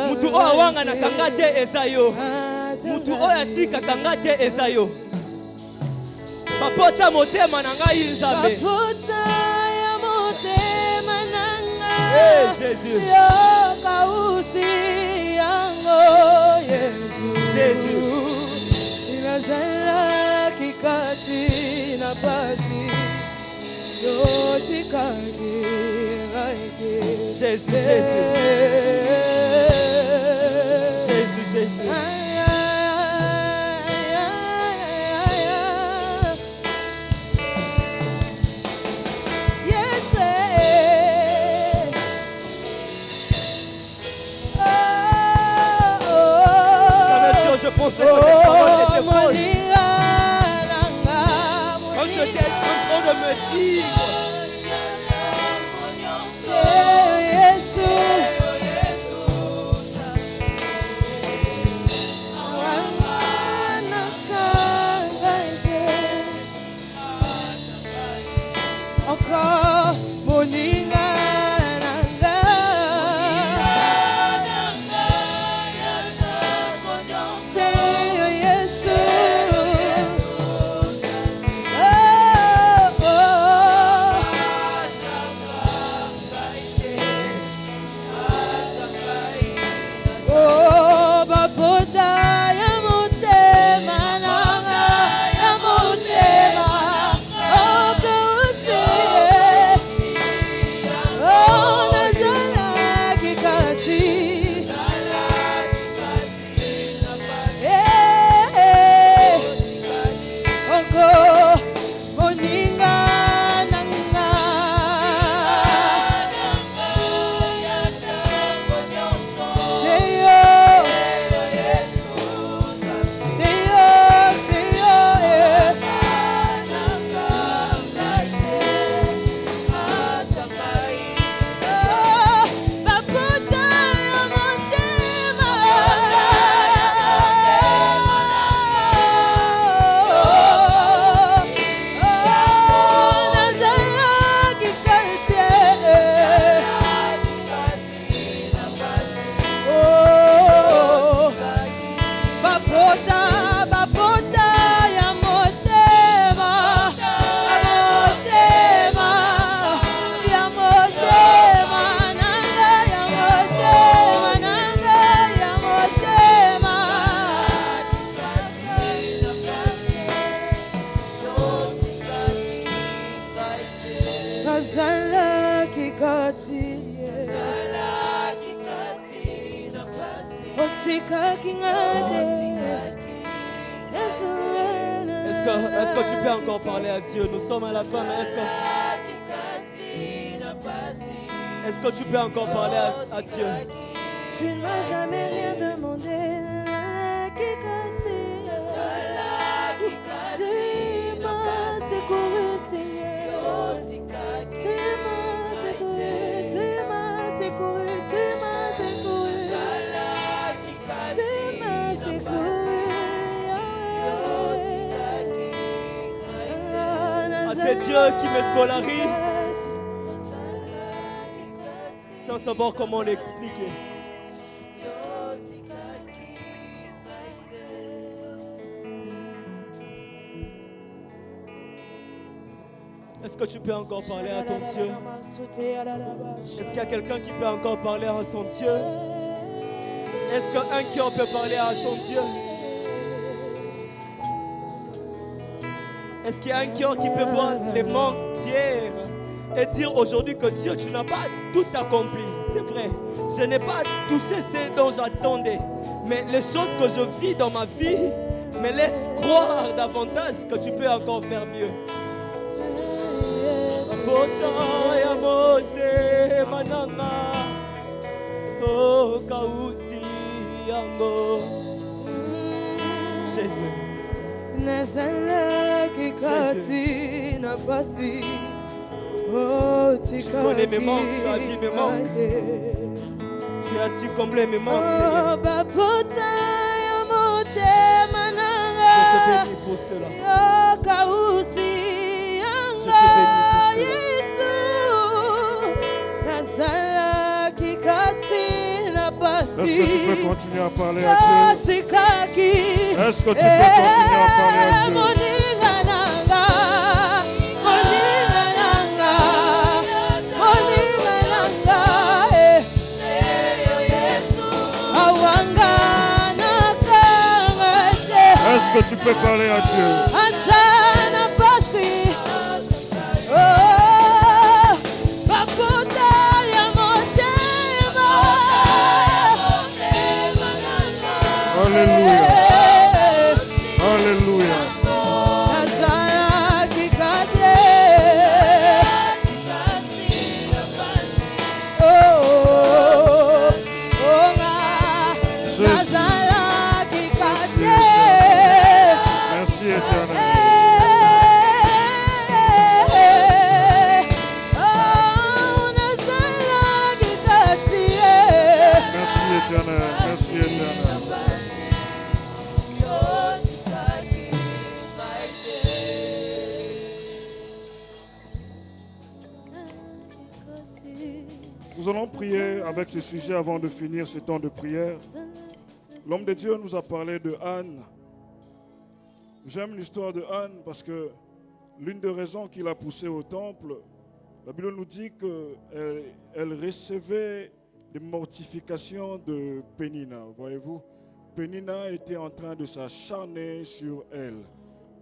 Mutu o awanga na kanga te ezayo. Mutu o yatika kanga te ezayo. Papota motema na ngai Nzambe. Hey Jésus. Inazala kikati na pasi yotikaki raike. Jésus, Jésus. Jésus. Je pensais que cette parole était fausse. Quand tu étais en train de me dire encore moninga nanga Seyo Yesu oh bapota ya motema nanga ya motema Est-ce que tu peux encore parler à Dieu? Nous sommes à la fin, mais est-ce que tu peux encore parler à Dieu? Tu ne m'as jamais rien demandé. Tu m'as secouru, Seigneur. Tu m'as secouru, tu m'as secouru, tu m'as secouru. Tu m'as secouru. C'est Dieu qui me scolarise sans savoir comment l'expliquer. Est-ce que tu peux encore parler à ton Dieu? Est-ce qu'il y a quelqu'un qui peut encore parler à son Dieu? Est-ce qu'un cœur peut parler à son Dieu? Est-ce qu'il y a un cœur qui peut voir les manques d'hier et dire aujourd'hui que Dieu, tu n'as pas tout accompli? C'est vrai, je n'ai pas touché ce dont j'attendais, mais les choses que je vis dans ma vie me laissent croire davantage que tu peux encore faire mieux. Jésus. Tu connais mes manques, tu as vu mes manques. Tu as su combler mes manques, Seigneur. Je te bénis pour cela. Est-ce que tu peux continuer à parler à Dieu? Est-ce que tu peux continuer à parler à Dieu? Est-ce que tu peux parler à Dieu? Antana basi. Oh, mafuta ya motema. Alléluia. Alléluia. Nazala kikate. Oh, Nazala kikate. Merci éternel. Merci éternel. Merci éternel. Nous allons prier avec ce sujet avant de finir ce temps de prière. L'homme de Dieu nous a parlé de Anne. J'aime l'histoire de Anne parce que l'une des raisons qui l'a poussée au temple, la Bible nous dit qu'elle recevait des mortifications de Pénina. Voyez-vous, Pénina était en train de s'acharner sur elle.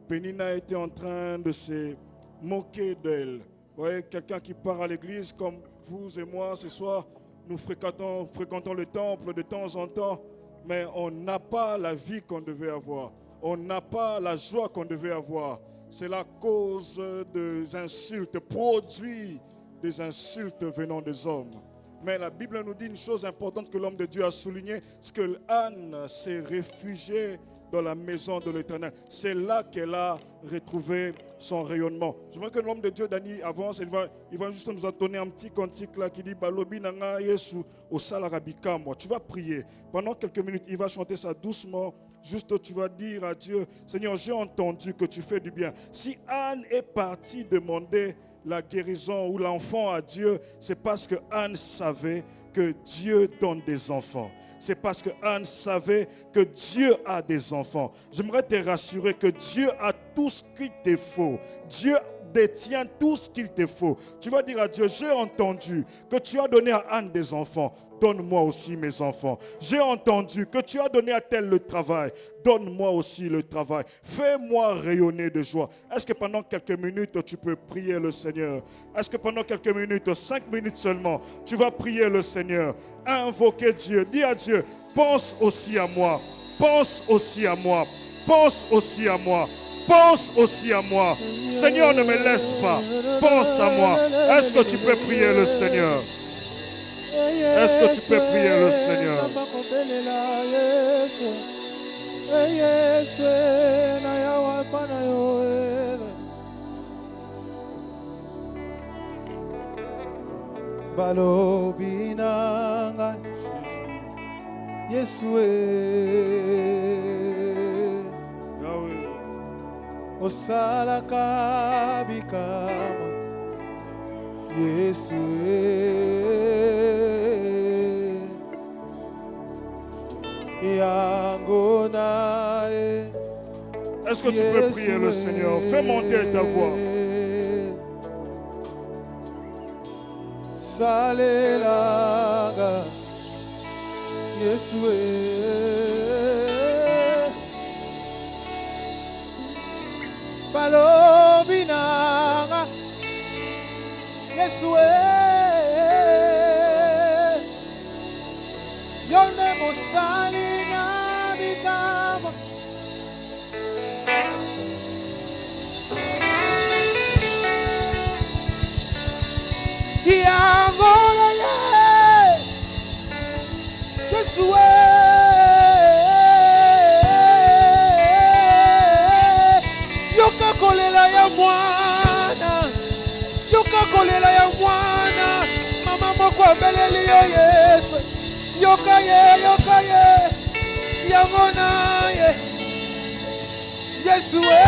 Pénina était en train de se moquer d'elle. Vous voyez, quelqu'un qui part à l'église comme vous et moi ce soir, nous fréquentons le temple de temps en temps, mais on n'a pas la vie qu'on devait avoir. On n'a pas la joie qu'on devait avoir. C'est la cause des insultes, produit des insultes venant des hommes. Mais la Bible nous dit une chose importante que l'homme de Dieu a souligné, c'est que Anne s'est réfugiée dans la maison de l'Éternel. C'est là qu'elle a retrouvé son rayonnement. J'aimerais que l'homme de Dieu, Dani, avance. Il va juste nous entonner un petit cantique là qui dit Balobi nanga Yesu au salarabika moi. Tu vas prier. Pendant quelques minutes, il va chanter ça doucement. Juste tu vas dire à Dieu, Seigneur, j'ai entendu que tu fais du bien. Si Anne est partie demander la guérison ou l'enfant à Dieu, c'est parce que Anne savait que Dieu donne des enfants. C'est parce que Anne savait que Dieu a des enfants. J'aimerais te rassurer que Dieu a tout ce qu'il te faut. Dieu détient tout ce qu'il te faut. Tu vas dire à Dieu, j'ai entendu que tu as donné à Anne des enfants. Donne-moi aussi mes enfants. J'ai entendu que tu as donné à tel le travail. Donne-moi aussi le travail. Fais-moi rayonner de joie. Est-ce que pendant quelques minutes, tu peux prier le Seigneur? Est-ce que pendant quelques minutes, 5 minutes seulement, tu vas prier le Seigneur? Invoquer Dieu. Dis à Dieu, pense aussi à moi. Pense aussi à moi. Pense aussi à moi. Pense aussi à moi. Seigneur, ne me laisse pas. Pense à moi. Est-ce que tu peux prier le Seigneur? Est-ce que tu peux prier le Seigneur? Balobi nanga Yesue Osala kabikama Yesue Yangonae. Est-ce que tu peux prier le Seigneur? Fais monter ta voix. Salelaga Yesue Palobinanga Yesue Yonde Mosalina Bikama Yangolele Yesue Yoka kolela ya mwana Yoka kolela ya mwana Mama moko abeleli yo Yesu Yoka ye Yangona ye Yesue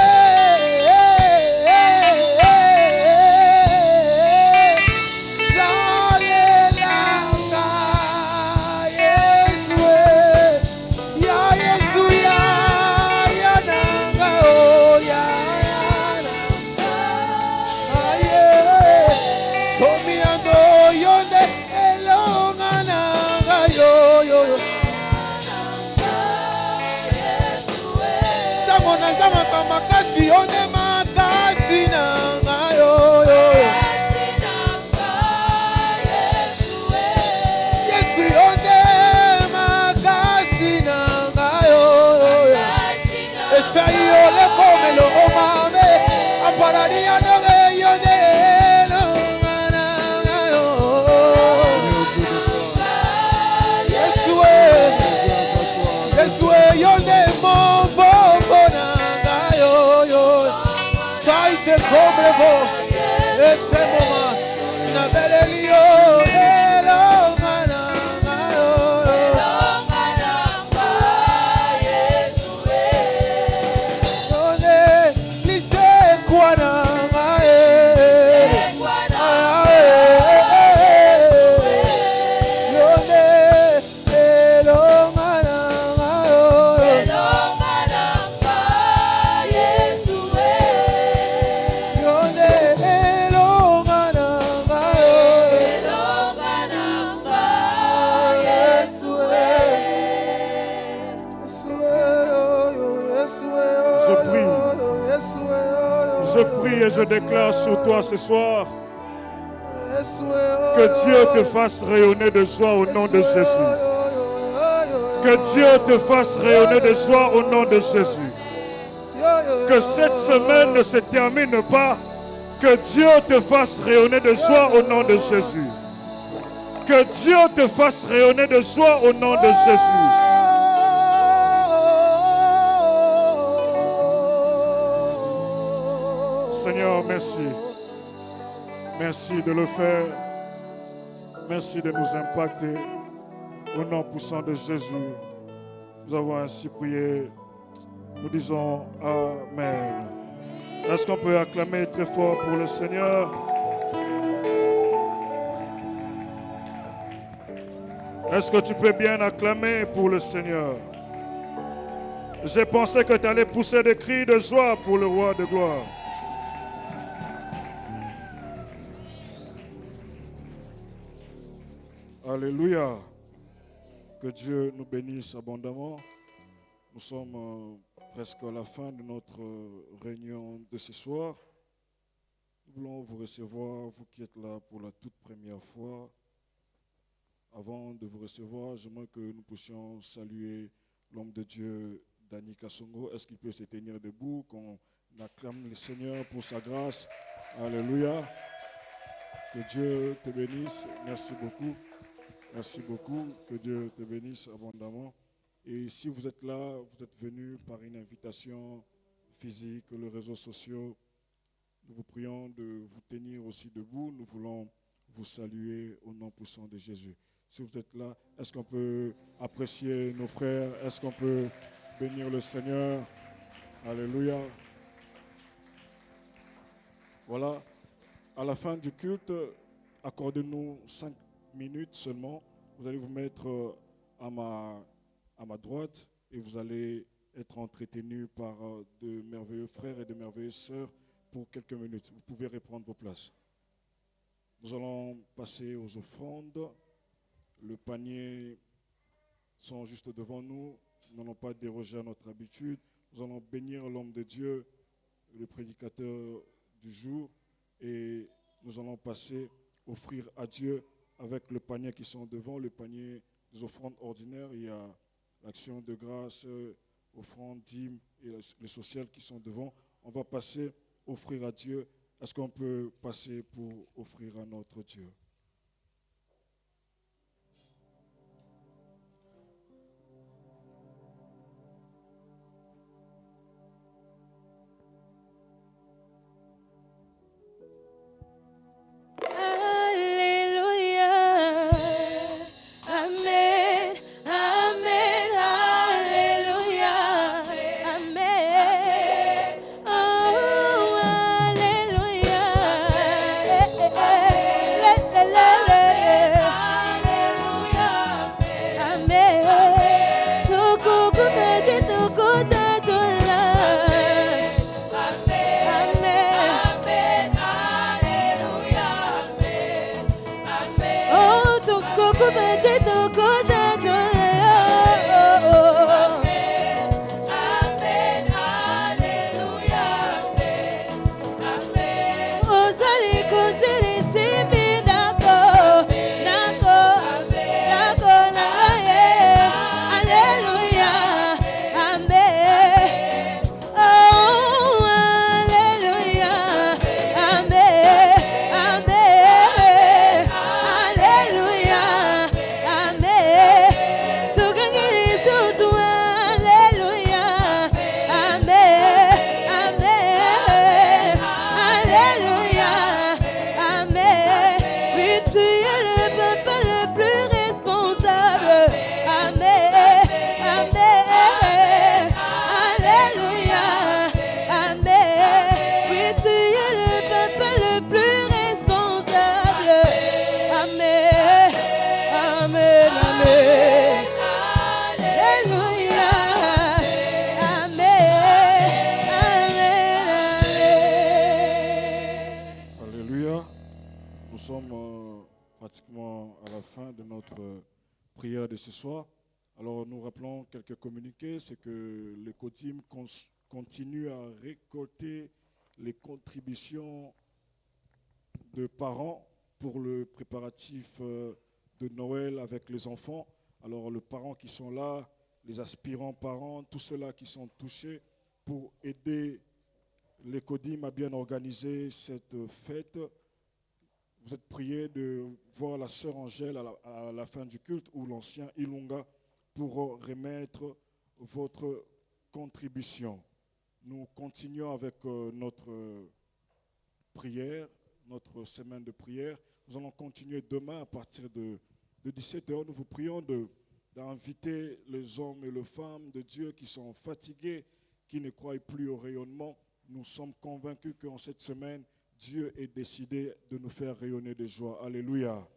ondimaka makasi onde makasi na ngai oyo Yesu onde makasi na ngai oyo Esai ole komelo omame aparani anore yone lo mana ngai oyo Yesu yone mombo bona ngai oyo Saite comme vos ete moma na belelio elo mana ngai oyo Yone lise kwana ngai Yone elo mana ngai oyo Yone elo mana ngai Je prie et je déclare sur toi ce soir que Dieu te fasse rayonner de joie au nom de Jésus. Que Dieu te fasse rayonner de joie au nom de Jésus. Que cette semaine ne se termine pas. Que Dieu te fasse rayonner de joie au nom de Jésus. Que Dieu te fasse rayonner de joie au nom de Jésus. Seigneur, merci. Merci de le faire. Merci de nous impacter. Au nom puissant de Jésus, nous avons ainsi prié. Nous disons Amen. Est-ce qu'on peut acclamer très fort pour le Seigneur? Est-ce que tu peux bien acclamer pour le Seigneur? J'ai pensé que tu allais pousser des cris de joie pour le roi de gloire. Alléluia. Que Dieu nous bénisse abondamment. Nous sommes presque à la fin de notre réunion de ce soir. Nous voulons vous recevoir, vous qui êtes là pour la toute première fois. Avant de vous recevoir, j'aimerais que nous puissions saluer l'homme de Dieu, Dani Kasongo. Est-ce qu'il peut se tenir debout, qu'on acclame le Seigneur pour sa grâce? Alléluia. Que Dieu te bénisse. Merci beaucoup. Merci beaucoup. Que Dieu te bénisse abondamment. Et si vous êtes là, vous êtes venus par une invitation physique, les réseaux sociaux, nous vous prions de vous tenir aussi debout. Nous voulons vous saluer au nom puissant de Jésus. Si vous êtes là, est-ce qu'on peut apprécier nos frères? Est-ce qu'on peut bénir le Seigneur? Alléluia. Voilà. À la fin du culte, accordez-nous 5 minutes seulement. Vous allez vous mettre à ma droite et vous allez être entretenus par de merveilleux frères et de merveilleuses sœurs pour quelques minutes. Vous pouvez reprendre vos places. Nous allons passer aux offrandes. Le panier sont juste devant nous. Nous n'allons pas déroger à notre habitude. Nous allons bénir l'homme de Dieu, le prédicateur du jour, et nous allons passer, offrir à Dieu avec le panier qui sont devant, le panier des offrandes ordinaires. Il y a l'action de grâce, offrande, dîme et les sociales qui sont devant. On va passer, offrir à Dieu. Est-ce qu'on peut passer pour offrir à notre Dieu? Let sommes pratiquement à la fin de notre prière de ce soir. Alors nous rappelons quelques communiqués, c'est que les CODIM continuent à récolter les contributions de parents pour le préparatif de Noël avec les enfants. Alors les parents qui sont là, les aspirants parents, tous ceux-là qui sont touchés pour aider les CODIM à bien organiser cette fête. Vous êtes priés de voir la sœur Angèle à la fin du culte ou l'ancien Ilunga pour remettre votre contribution. Nous continuons avec notre prière, notre semaine de prière. Nous allons continuer demain à partir de 17h. Nous vous prions d'inviter les hommes et les femmes de Dieu qui sont fatigués, qui ne croient plus au rayonnement. Nous sommes convaincus qu'en cette semaine, Dieu est décidé de nous faire rayonner de joie. Alléluia.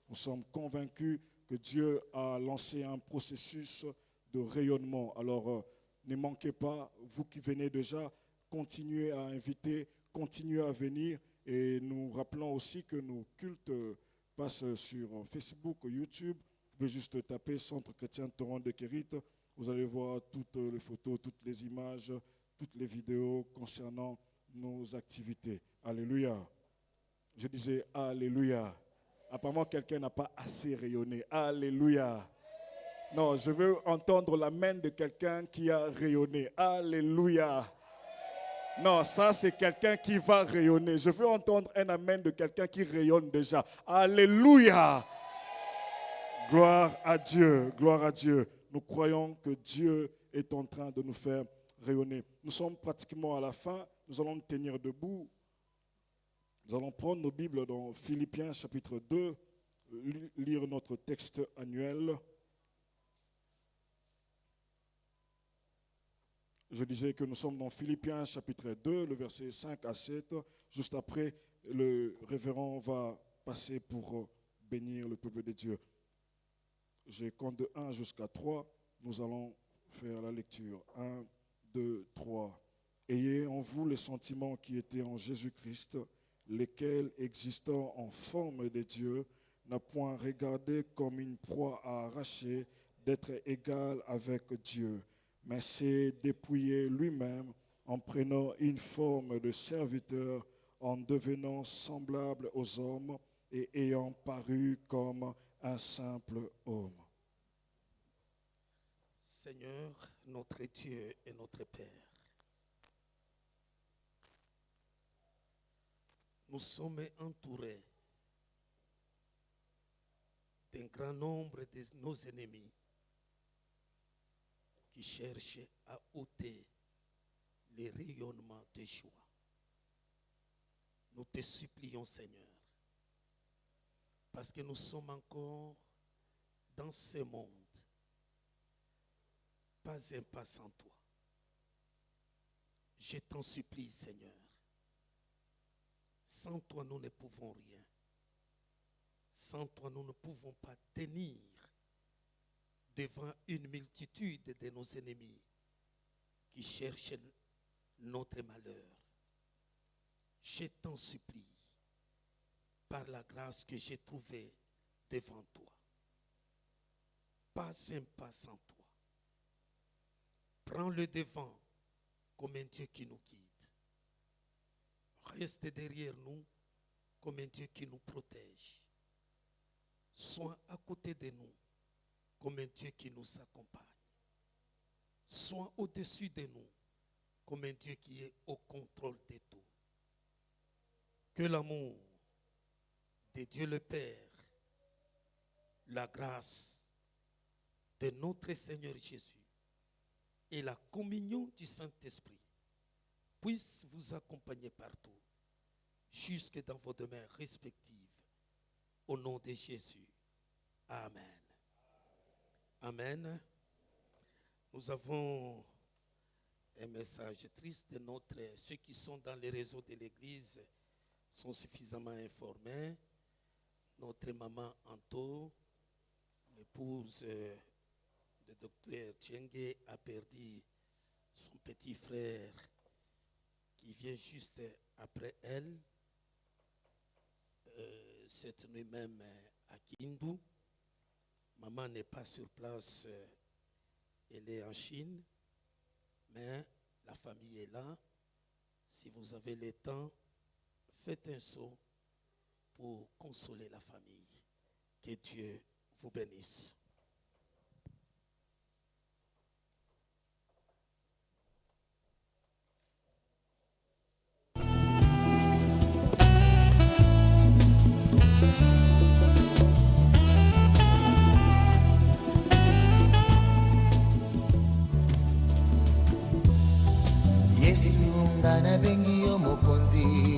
Nous sommes convaincus que Dieu a lancé un processus de rayonnement. Alors, ne manquez pas, vous qui venez déjà, continuez à inviter, continuez à venir. Et nous rappelons aussi que nos cultes passent sur Facebook, YouTube. Vous pouvez juste taper Centre chrétien Torrent de Kérit. Vous allez voir toutes les photos, toutes les images, toutes les vidéos concernant nos activités. Alléluia. Je disais Alléluia. Apparemment, quelqu'un n'a pas assez rayonné. Alléluia. Non, je veux entendre l'amen de quelqu'un qui a rayonné. Alléluia. Non, ça c'est quelqu'un qui va rayonner. Je veux entendre un amen de quelqu'un qui rayonne déjà. Alléluia. Gloire à Dieu, gloire à Dieu. Nous croyons que Dieu est en train de nous faire rayonner. Nous sommes pratiquement à la fin. Nous allons nous tenir debout. Nous allons prendre nos Bibles dans Philippiens chapitre 2, lire notre texte annuel. Je disais que nous sommes dans Philippiens chapitre 2, le verset 5 à 7. Juste après, le révérend va passer pour bénir le peuple de Dieu. Je compte de 1 jusqu'à 3. Nous allons faire la lecture. 1, 2, 3. Ayez en vous les sentiments qui étaient en Jésus-Christ, lesquels, existant en forme de Dieu, n'a point regardé comme une proie à arracher d'être égal avec Dieu, mais s'est dépouillé lui-même en prenant une forme de serviteur, en devenant semblable aux hommes et ayant paru comme un simple homme. Seigneur, notre Dieu et notre Père, nous sommes entourés d'un grand nombre de nos ennemis qui cherchent à ôter les rayonnements de joie. Nous te supplions, Seigneur, parce que nous sommes encore dans ce monde, pas un pas sans toi. Je t'en supplie, Seigneur. Sans toi, nous ne pouvons rien. Sans toi, nous ne pouvons pas tenir devant une multitude de nos ennemis qui cherchent notre malheur. Je t'en supplie, par la grâce que j'ai trouvée devant toi. Pas un pas sans toi. Prends le devant comme un Dieu qui nous guide. Reste derrière nous comme un Dieu qui nous protège. Sois à côté de nous comme un Dieu qui nous accompagne. Sois au-dessus de nous comme un Dieu qui est au contrôle de tout. Que l'amour de Dieu le Père, la grâce de notre Seigneur Jésus et la communion du Saint-Esprit puissent vous accompagner partout, jusque dans vos demeures respectives. Au nom de Jésus. Amen. Amen. Nous avons un message triste. Ceux qui sont dans les réseaux de l'Église sont suffisamment informés. Notre maman Anto, l'épouse de Dr. Tchengue, a perdu son petit frère qui vient juste après elle. cette nuit même à Kindu. Maman n'est pas sur place, elle est en Chine, mais la famille est là. Si vous avez le temps, faites un saut pour consoler la famille. Que Dieu vous bénisse. Yesu ngana bengi yo mokonzi